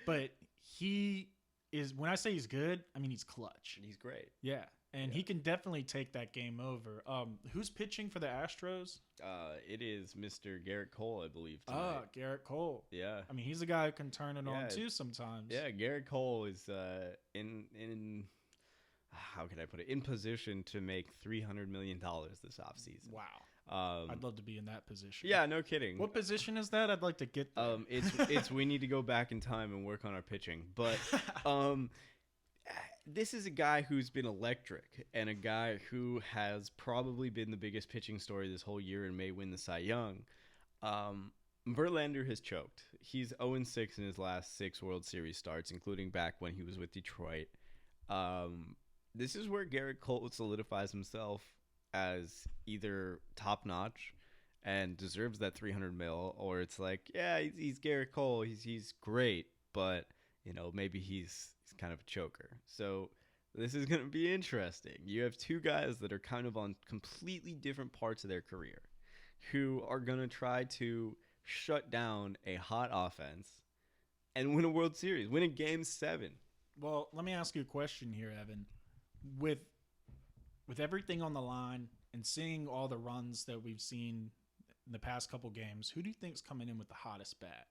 But he is, when I say he's good, I mean he's clutch. He's great. Yeah. And he can definitely take that game over. Who's pitching for the Astros? It is Mr. Garrett Cole, I believe, tonight. Garrett Cole. Yeah. I mean, he's a guy who can turn it on, too, sometimes. Yeah, Garrett Cole is in how can I put it? In position to make $300 million this offseason. Wow. I'd love to be in that position. Yeah, no kidding. What position is that? I'd like to get there. It's we need to go back in time and work on our pitching. But this is a guy who's been electric and a guy who has probably been the biggest pitching story this whole year and may win the Cy Young. Verlander has choked. He's 0-6 in his last 6 World Series starts, including back when he was with Detroit. This is where Garrett Cole solidifies himself as either top-notch and deserves that $300 million, or it's like, yeah, he's Garrett Cole. He's great, but maybe he's kind of a choker. So this is going to be interesting. You have 2 guys that are kind of on completely different parts of their career who are going to try to shut down a hot offense and win a World Series, win a Game 7. Well, let me ask you a question here, Evan. With with everything on the line and seeing all the runs that we've seen in the past couple games, who do you think's coming in with the hottest bat?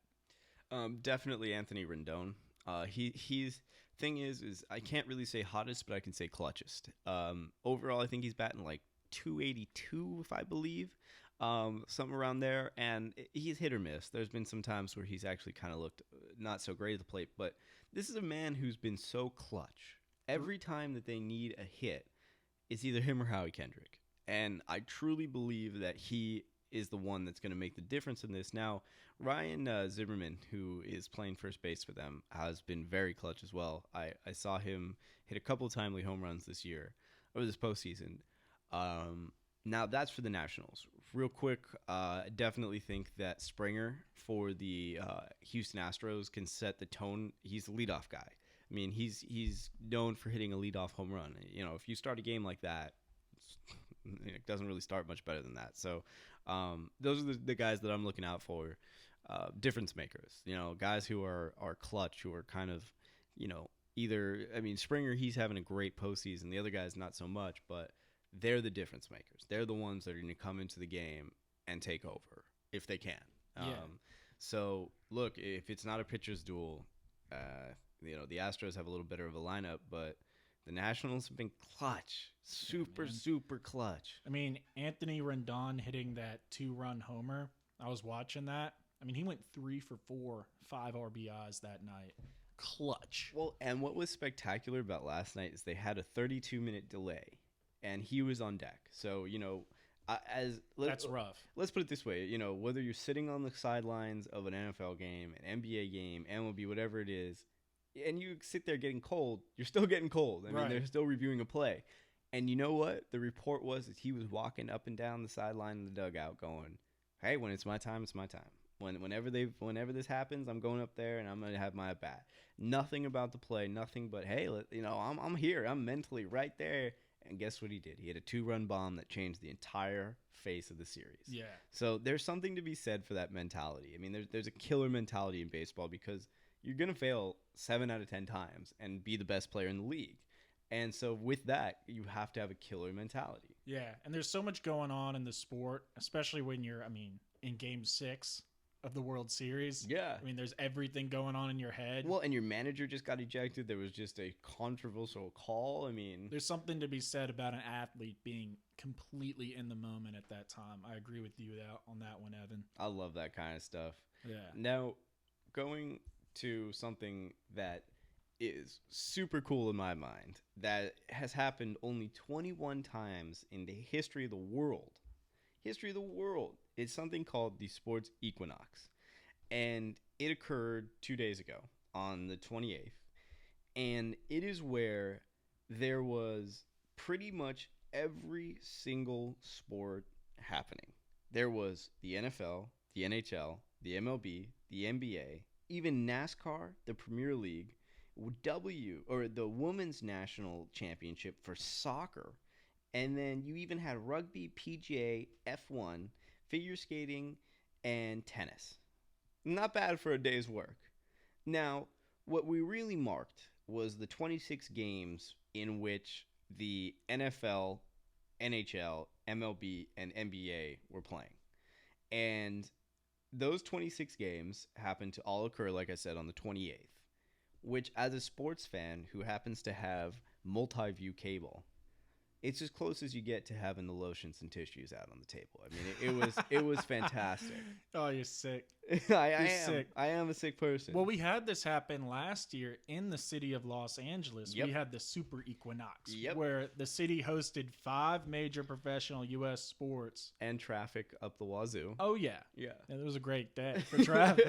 Definitely Anthony Rendon. He's thing is I can't really say hottest, but I can say clutchest. Overall, I think he's batting like 282, if I believe, something around there. And he's hit or miss. There's been some times where he's actually kind of looked not so great at the plate, but this is a man who's been so clutch. Every time that they need a hit, it's either him or Howie Kendrick. And I truly believe that he is the one that's going to make the difference in this. Now, Ryan Zimmerman, who is playing first base for them, has been very clutch as well. I saw him hit a couple of timely home runs this year, or this postseason. Now, that's for the Nationals. Real quick, I definitely think that Springer for the Houston Astros can set the tone. He's the leadoff guy. I mean, he's known for hitting a leadoff home run. You know, if you start a game like that, it doesn't really start much better than that. So those are the guys that I'm looking out for. Difference makers, you know, guys who are clutch, who are kind of, you know, either, I mean, Springer, he's having a great postseason. The other guys, not so much, but they're the difference makers. They're the ones that are going to come into the game and take over if they can. So, look, if it's not a pitcher's duel, you know, the Astros have a little better of a lineup, but the Nationals have been clutch. Super clutch. I mean, Anthony Rendon hitting that 2-run homer. I was watching that. I mean, he went 3 for 4, 5 RBIs that night. Clutch. Well, and what was spectacular about last night is they had a 32-minute delay, and he was on deck. So, you know, that's rough. Let's put it this way. You know, whether you're sitting on the sidelines of an NFL game, an NBA game, MLB, whatever it is, and you sit there getting cold, you're still getting cold. I mean, they're still reviewing a play. And you know what? The report was that he was walking up and down the sideline in the dugout going, hey, when it's my time, it's my time. Whenever this happens, I'm going up there and I'm going to have my bat. Nothing about the play, nothing but, hey, you know, I'm here. I'm mentally right there. And guess what he did? He had a 2-run bomb that changed the entire face of the series. Yeah. So there's something to be said for that mentality. I mean, there's a killer mentality in baseball because you're going to fail 7 out of 10 times and be the best player in the league. And so with that, you have to have a killer mentality. Yeah, and there's so much going on in the sport, especially when you're, I mean, in Game 6 of the World Series. Yeah. I mean, there's everything going on in your head. Well, and your manager just got ejected. There was just a controversial call. I mean, there's something to be said about an athlete being completely in the moment at that time. I agree with you on that one, Evan. I love that kind of stuff. Yeah. Now, going to something that is super cool in my mind that has happened only 21 times in the history of the world. It's something called the Sports Equinox. And it occurred 2 days ago on the 28th. And it is where there was pretty much every single sport happening. There was the NFL, the NHL, the MLB, the NBA, even NASCAR, the Premier League, the Women's National Championship for soccer. And then you even had rugby, PGA, F1, figure skating, and tennis. Not bad for a day's work. Now, what we really marked was the 26 games in which the NFL, NHL, MLB, and NBA were playing. And those 26 games happened to all occur, like I said, on the 28th, which as a sports fan who happens to have multi-view cable, it's as close as you get to having the lotions and tissues out on the table. I mean, it was fantastic. Oh, you're sick. I am a sick person. Well, we had this happen last year in the city of Los Angeles. Yep. We had the Super Equinox, Yep. where the city hosted 5 major professional U.S. sports. And traffic up the wazoo. Oh, yeah. Yeah. It was a great day for traffic.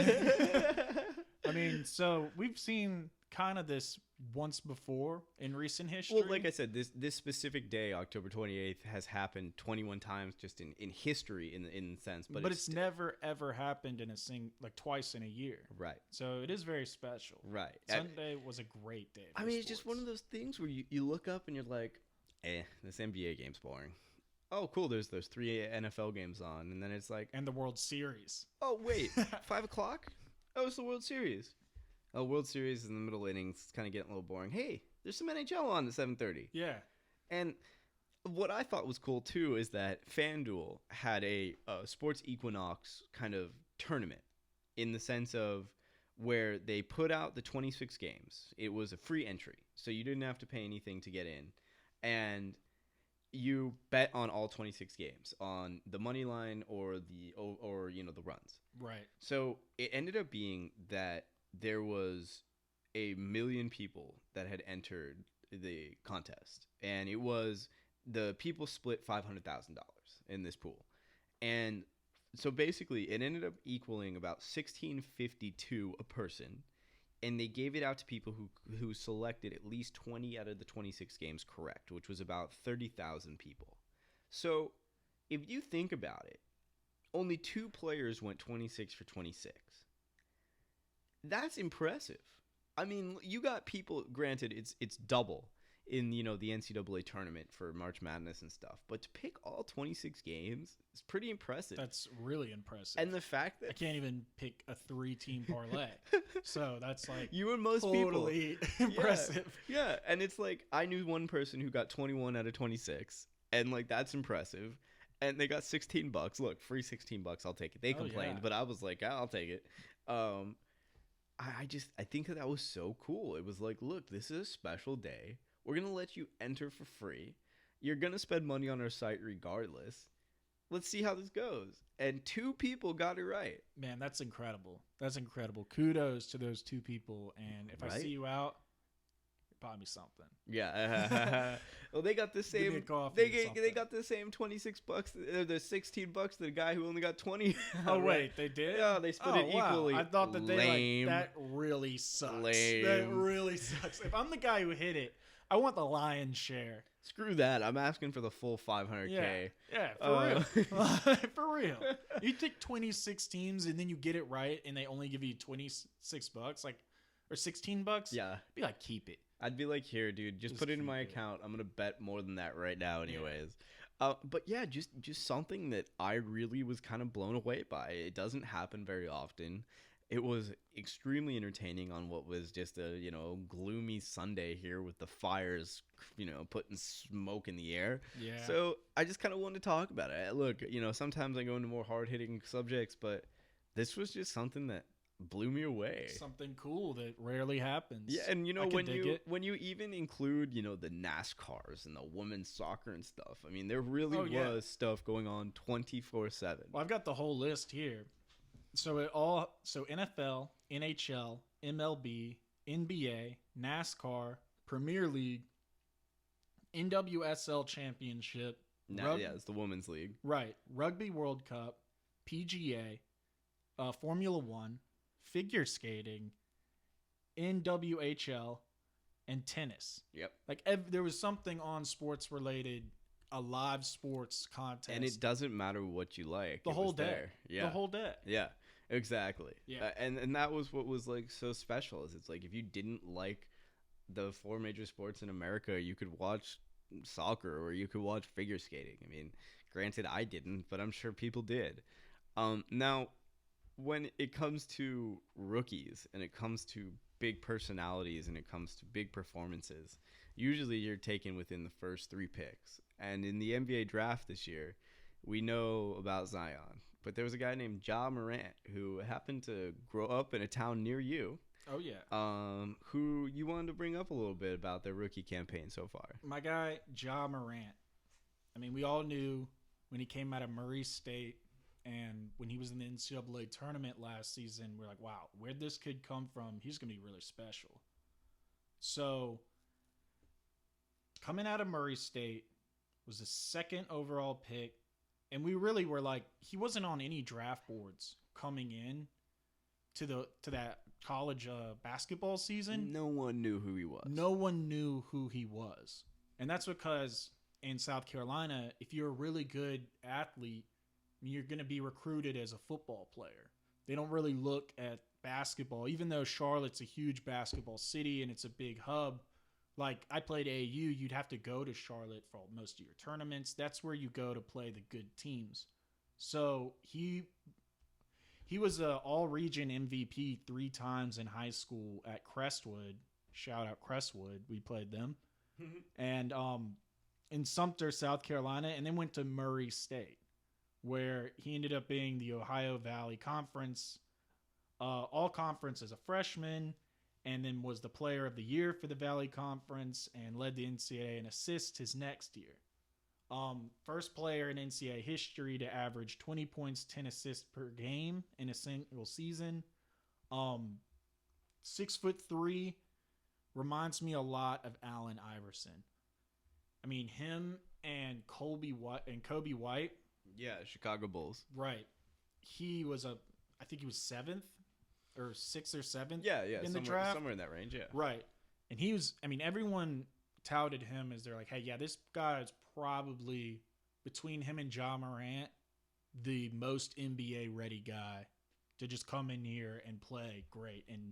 I mean, so we've seen kind of this once before in recent history. Well, like I said, this specific day, October 28th, has happened 21 times just in history in the sense. But it's never, ever happened in twice in a year. Right. So it is very special. Right. Sunday was a great day for I mean, sports. it's just one of those things where you look up and you're like, this NBA game's boring. Oh, cool, there's 3 NFL games on. And then it's like... And the World Series. Oh, wait, 5 o'clock? Oh, it's the World Series. Oh, World Series in the middle innings. It's kind of getting a little boring. Hey, there's some NHL on at 7:30. Yeah. And what I thought was cool too is that FanDuel had a sports equinox kind of tournament in the sense of where they put out the 26 games. It was a free entry, so you didn't have to pay anything to get in, and you bet on all 26 games on the money line or the runs. Right. So it ended up being that there was a million people that had entered the contest, and it was the people split $500,000 in this pool, and so basically it ended up equaling about 1652 a person, and they gave it out to people who selected at least 20 out of the 26 games correct, which was about 30,000 people. So if you think about it, only 2 players went 26 for 26. That's impressive. I mean, you got people, granted it's double in the NCAA tournament for March Madness and stuff, but to pick all 26 games is pretty impressive. That's really impressive. And the fact that I can't even pick a 3-team parlay. So that's like you and most totally people impressive. Yeah, and it's like I knew one person who got 21 out of 26, and like that's impressive. And they got $16. Look, free $16. I'll take it. They complained, but I was like, I'll take it. I think that was so cool. It was like, look, this is a special day. We're gonna let you enter for free. You're gonna spend money on our site regardless. Let's see how this goes. And 2 people got it right. Man, that's incredible. That's incredible. Kudos to those 2 people. And if I see you out, buy me something. Yeah. Well, they got the same. They got the same $26. The $16 to the guy who only got 20. Oh wait, they did. Yeah, they split it equally. I thought that Lame. that really sucks. Lame. That really sucks. If I'm the guy who hit it, I want the lion's share. Screw that. I'm asking for the full $500K. Yeah, for real. For real. You take 26 teams and then you get it right, and they only give you $26, or $16. Yeah. Be like, keep it. I'd be like, here, dude, just put it in my account. I'm gonna bet more than that right now, anyways. Yeah. But yeah, just something that I really was kind of blown away by. It doesn't happen very often. It was extremely entertaining on what was just a gloomy Sunday here with the fires, putting smoke in the air. Yeah. So I just kind of wanted to talk about it. Look, sometimes I go into more hard hitting subjects, but this was just something that blew me away. Something cool that rarely happens. Yeah, and when you even include the NASCARs and the women's soccer and stuff, I mean there really was stuff going on 24/7. Well, I've got the whole list here. So NFL, NHL, MLB, NBA, NASCAR, Premier League, NWSL Championship. It's the Women's League. Right. Rugby World Cup, PGA, Formula 1, figure skating, NWHL, and tennis. Yep. Like there was something on sports related, a live sports contest. And it doesn't matter what you like. The whole day. There. Yeah. The whole day. Yeah. Exactly. Yeah. And that was what was like so special is it's like if you didn't like the 4 major sports in America, you could watch soccer or you could watch figure skating. I mean, granted I didn't, but I'm sure people did. Now when it comes to rookies and it comes to big personalities and it comes to big performances, usually you're taken within the first 3 picks. And in the NBA draft this year, we know about Zion. But there was a guy named Ja Morant who happened to grow up in a town near you. Oh, yeah. Who you wanted to bring up a little bit about their rookie campaign so far. My guy, Ja Morant. I mean, we all knew when he came out of Murray State and when he was in the NCAA tournament last season, we're like, wow, where'd this kid come from? He's going to be really special. So, coming out of Murray State was the 2nd overall pick. And we really were like, he wasn't on any draft boards coming in to that college basketball season. No one knew who he was. No one knew who he was. And that's because in South Carolina, if you're a really good athlete, you're going to be recruited as a football player. They don't really look at basketball, even though Charlotte's a huge basketball city and it's a big hub. Like, I played AAU, you'd have to go to Charlotte for most of your tournaments. That's where you go to play the good teams. So he He was a all-region MVP 3 times in high school at Crestwood. Shout out Crestwood. We played them. And in Sumter, South Carolina, and then went to Murray State, where he ended up being the Ohio Valley Conference, all-conference as a freshman, and then was the player of the year for the Valley Conference and led the NCAA in assists his next year. First player in NCAA history to average 20 points, 10 assists per game in a single season. 6'3", reminds me a lot of Allen Iverson. I mean, him and Kobe White. Yeah, Chicago Bulls. Right. He was I think he was 7th or 6th or 7th. Yeah, in the draft. Somewhere in that range, yeah. Right. And he was, I mean, everyone touted him as they're like, hey, yeah, this guy is probably, between him and Ja Morant, the most NBA ready guy to just come in here and play great. And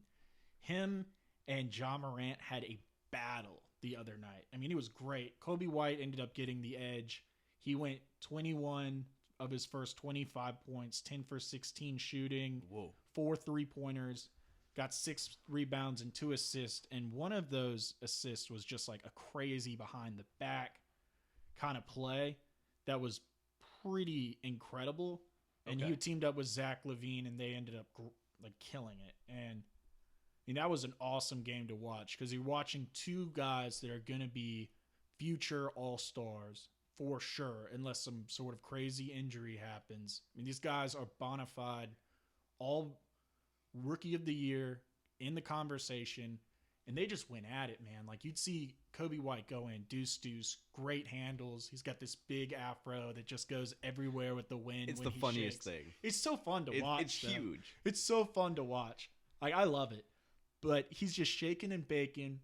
him and Ja Morant had a battle the other night. I mean, it was great. Kobe White ended up getting the edge. He went 21 of his first 25 points, 10 for 16 shooting, 4 3-pointers, got 6 rebounds and 2 assists. And one of those assists was just like a crazy behind the back kind of play that was pretty incredible. And he teamed up with Zach LaVine, and they ended up like killing it. And I mean, that was an awesome game to watch because you're watching 2 guys that are going to be future all-stars for sure, unless some sort of crazy injury happens. I mean, these guys are bona fide, all rookie of the year in the conversation, and they just went at it, man. Like, you'd see Kobe White go in, deuce, great handles. He's got this big afro that just goes everywhere with the wind. It's when the funniest shakes. thing. It's so fun to watch. It's huge. It's so fun to watch. Like, I love it. But he's just shaking and baking,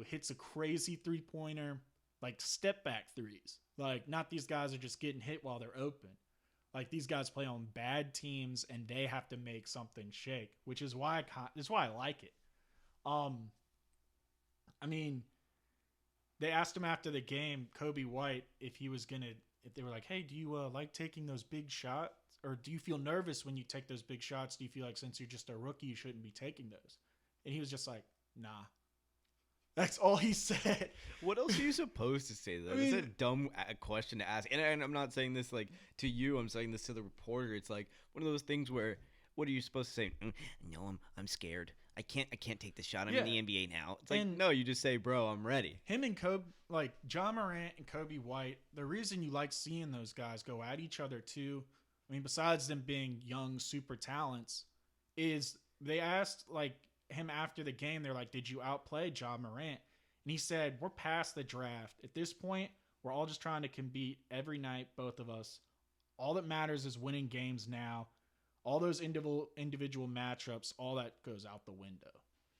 hits a crazy 3-pointer, like step back threes. Like, not these guys are just getting hit while they're open. Like, these guys play on bad teams and they have to make something shake, which is why I like it. I mean, they asked him after the game, Kobe White, if they were like, hey, do you like taking those big shots? Or do you feel nervous when you take those big shots? Do you feel like since you're just a rookie, you shouldn't be taking those? And he was just like, nah. That's all he said. What else are you supposed to say, though? It's a dumb question to ask. And I'm not saying this, like, to you. I'm saying this to the reporter. It's, like, one of those things where, what are you supposed to say? No, I'm scared. I can't take the shot. I'm in the NBA now. It's like, no, you just say, bro, I'm ready. Him and Kobe, like, Ja Morant and Kobe White, the reason you like seeing those guys go at each other, too, I mean, besides them being young super talents, is they asked, like, him after the game, they're like, did you outplay Ja Morant? And he said, we're past the draft. At this point, we're all just trying to compete every night, both of us. All that matters is winning games now. All those individual matchups, all that goes out the window.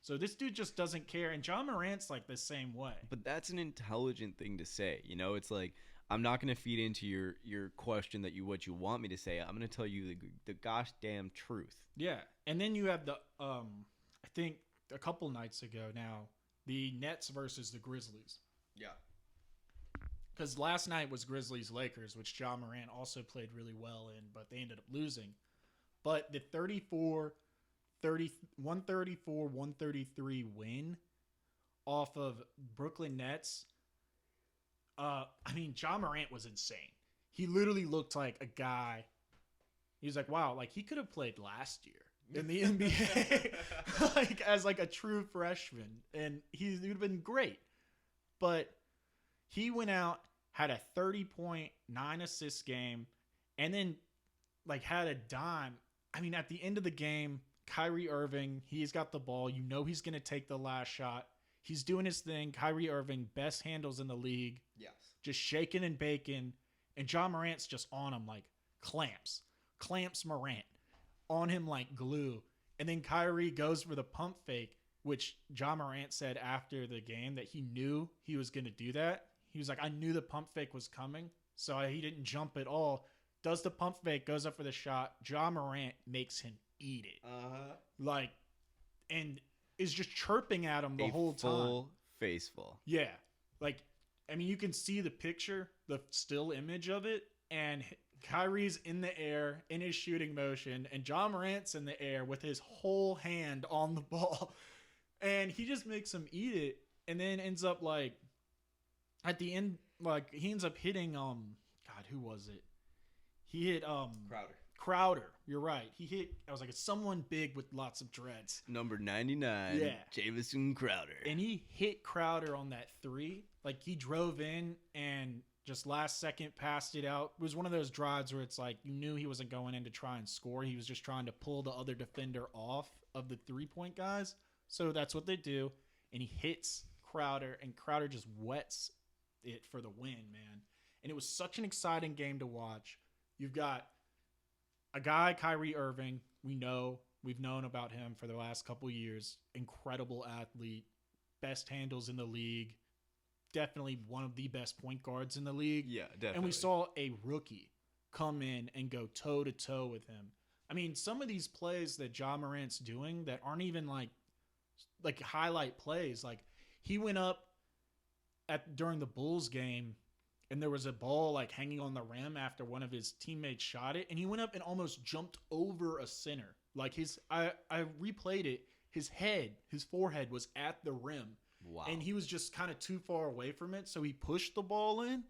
So this dude just doesn't care. And Ja Morant's like the same way. But that's an intelligent thing to say. It's like, I'm not going to feed into your question what you want me to say. I'm going to tell you the gosh damn truth. Yeah. And then you have I think a couple nights ago now, the Nets versus the Grizzlies. Yeah. Because last night was Grizzlies-Lakers, which Ja Morant also played really well in, but they ended up losing. But the 134-133 win off of Brooklyn Nets, I mean, Ja Morant was insane. He literally looked like a guy. He was like, wow, like he could have played last year in the NBA, like as like a true freshman, and he would have been great. But he went out, had a 30-point, 9-assist game, and then like had a dime. I mean, at the end of the game, Kyrie Irving, he's got the ball. He's going to take the last shot. He's doing his thing. Kyrie Irving, best handles in the league. Yes. Just shaking and baking. And Ja Morant's just on him like clamps. Clamps Morant. On him like glue. And then Kyrie goes for the pump fake, which Ja Morant said after the game that he knew he was going to do that. He was like, I knew the pump fake was coming, so he didn't jump at all. Does the pump fake, goes up for the shot. Ja Morant makes him eat it. Like, and is just chirping at him the whole time. Full faceful. Yeah. Like, I mean, you can see the picture, the still image of it, and Kyrie's in the air in his shooting motion, and John Morant's in the air with his whole hand on the ball, and he just makes him eat it, and then ends up like at the end, like he ends up hitting God, who was it? He hit Crowder. You're right. He hit. I was like, it's someone big with lots of dreads. Number 99. Yeah. Jamison Crowder. And he hit Crowder on that three. Like he drove in and just last second passed it out. It was one of those drives where it's like you knew he wasn't going in to try and score. He was just trying to pull the other defender off of the 3-point guys. So that's what they do. And he hits Crowder, and Crowder just wets it for the win, man. And it was such an exciting game to watch. You've got a guy, Kyrie Irving, we've known about him for the last couple years. Incredible athlete, best handles in the league, definitely one of the best point guards in the league. Yeah, definitely. And we saw a rookie come in and go toe-to-toe with him. I mean, some of these plays that Ja Morant's doing that aren't even like highlight plays. Like he went up during the Bulls game, and there was a ball like hanging on the rim after one of his teammates shot it, and he went up and almost jumped over a center. Like I replayed it. His forehead was at the rim. Wow. And he was just kind of too far away from it, so he pushed the ball in.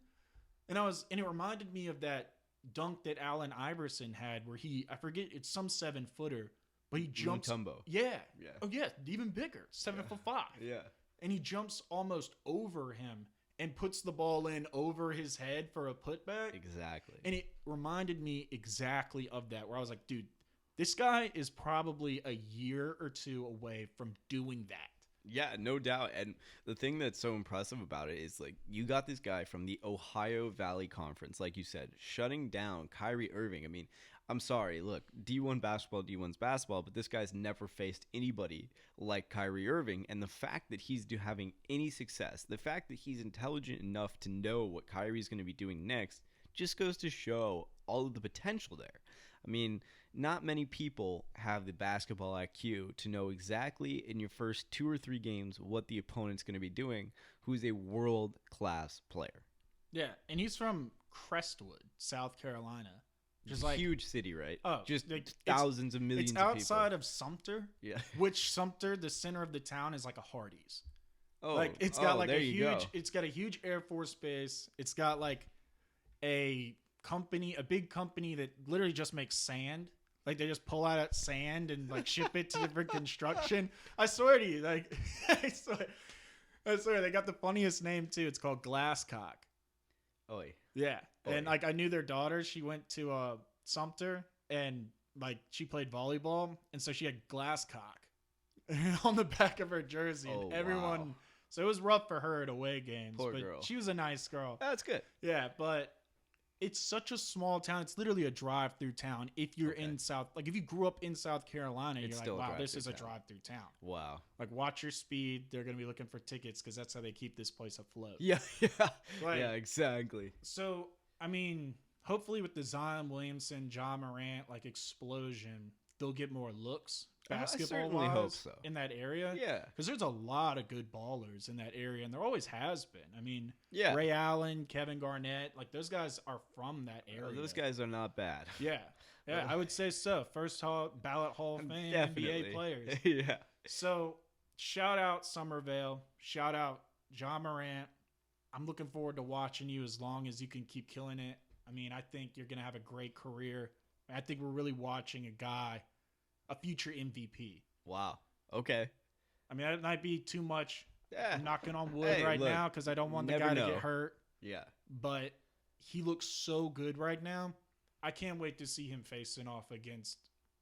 And it reminded me of that dunk that Allen Iverson had where I forget, it's some 7-footer, but he jumps. Mutombo. Yeah. Yeah. Oh yeah, even bigger, 7'5". Yeah. And he jumps almost over him and puts the ball in over his head for a putback. Exactly. And it reminded me exactly of that, where I was like, dude, this guy is probably a year or two away from doing that. Yeah, no doubt. And the thing that's so impressive about it is, like, you got this guy from the Ohio Valley Conference, like you said, shutting down Kyrie Irving. I mean, I'm sorry, look, D1 basketball, D1's basketball, but this guy's never faced anybody like Kyrie Irving. And the fact that he's having any success, the fact that he's intelligent enough to know what Kyrie's going to be doing next, just goes to show all of the potential there. I mean, not many people have the basketball IQ to know exactly in your first 2 or 3 games what the opponent's going to be doing, who's a world-class player. Yeah, and he's from Crestwood, South Carolina. Just like huge city, right? Oh, just like thousands of millions of people. It's outside of Sumter. Yeah. Which Sumter, the center of the town, is like a Hardee's. Oh, like it's got like it's got a huge Air Force base. It's got like a big company that literally just makes sand. Like they just pull out sand and like ship it to different construction. I swear to you, like I swear they got the funniest name too. It's called Glasscock. Oh yeah. And like I knew their daughter. She went to Sumter, and like she played volleyball, and so she had Glasscock on the back of her jersey. And everyone, wow. So it was rough for her at away games. Poor but girl. She was a nice girl. That's good. Yeah, but it's such a small town. It's literally a drive-through town. If you're in if you grew up in South Carolina, you're like, wow, this is a drive-through town. Wow. Like, watch your speed. They're going to be looking for tickets because that's how they keep this place afloat. Yeah, Like, yeah, exactly. So, I mean, hopefully with the Zion Williamson, Ja Morant, like, explosion, they'll get more looks basketball-wise hope so. in that area. Yeah. Because there's a lot of good ballers in that area, and there always has been. I mean, yeah. Ray Allen, Kevin Garnett, like those guys are from that area. Those guys are not bad. Yeah. Yeah, I would say so. First ballot Hall of Fame NBA players. Yeah. So, shout out Somerville. Shout out Ja Morant. I'm looking forward to watching you as long as you can keep killing it. I mean, I think you're going to have a great career. I think we're really watching a future MVP. Wow. Okay. I mean, that might be too much. Yeah. I'm knocking on wood now because I don't want the guy to get hurt. Yeah. But he looks so good right now. I can't wait to see him facing off against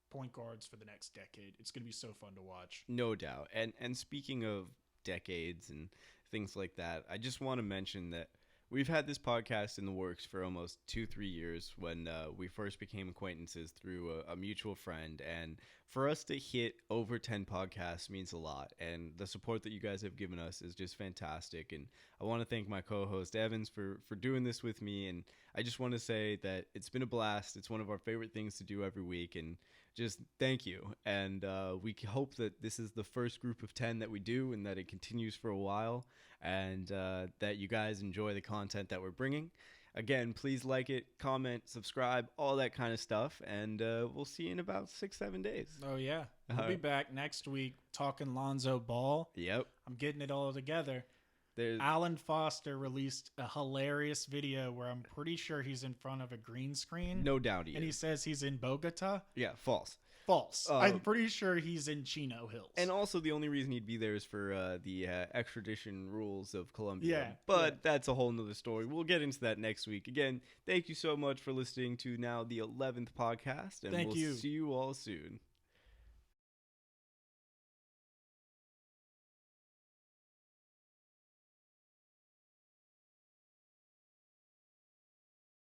point guards for the next decade. It's going to be so fun to watch. No doubt. And speaking of decades and things like that, I just want to mention that we've had this podcast in the works for almost 2-3 years when we first became acquaintances through a mutual friend. And for us to hit over 10 podcasts means a lot. And the support that you guys have given us is just fantastic. And I want to thank my co-host Evans for doing this with me. And I just want to say that it's been a blast. It's one of our favorite things to do every week. And just thank you. And we hope that this is the first group of 10 that we do and that it continues for a while. And that you guys enjoy the content that we're bringing. Again, please like it, comment, subscribe, all that kind of stuff. And we'll see you in about 6-7 days. Oh, yeah. We'll be back next week talking Lonzo Ball. Yep. I'm getting it all together. There's... Alan Foster released a hilarious video where I'm pretty sure he's in front of a green screen. No doubt he And is. he says he's in Bogota. Yeah, false. False. I'm pretty sure he's in Chino Hills. And also the only reason he'd be there is for the extradition rules of Colombia. Yeah. But that's a whole nother story. We'll get into that next week. Again, thank you so much for listening to now the 11th podcast. And we'll see you all soon.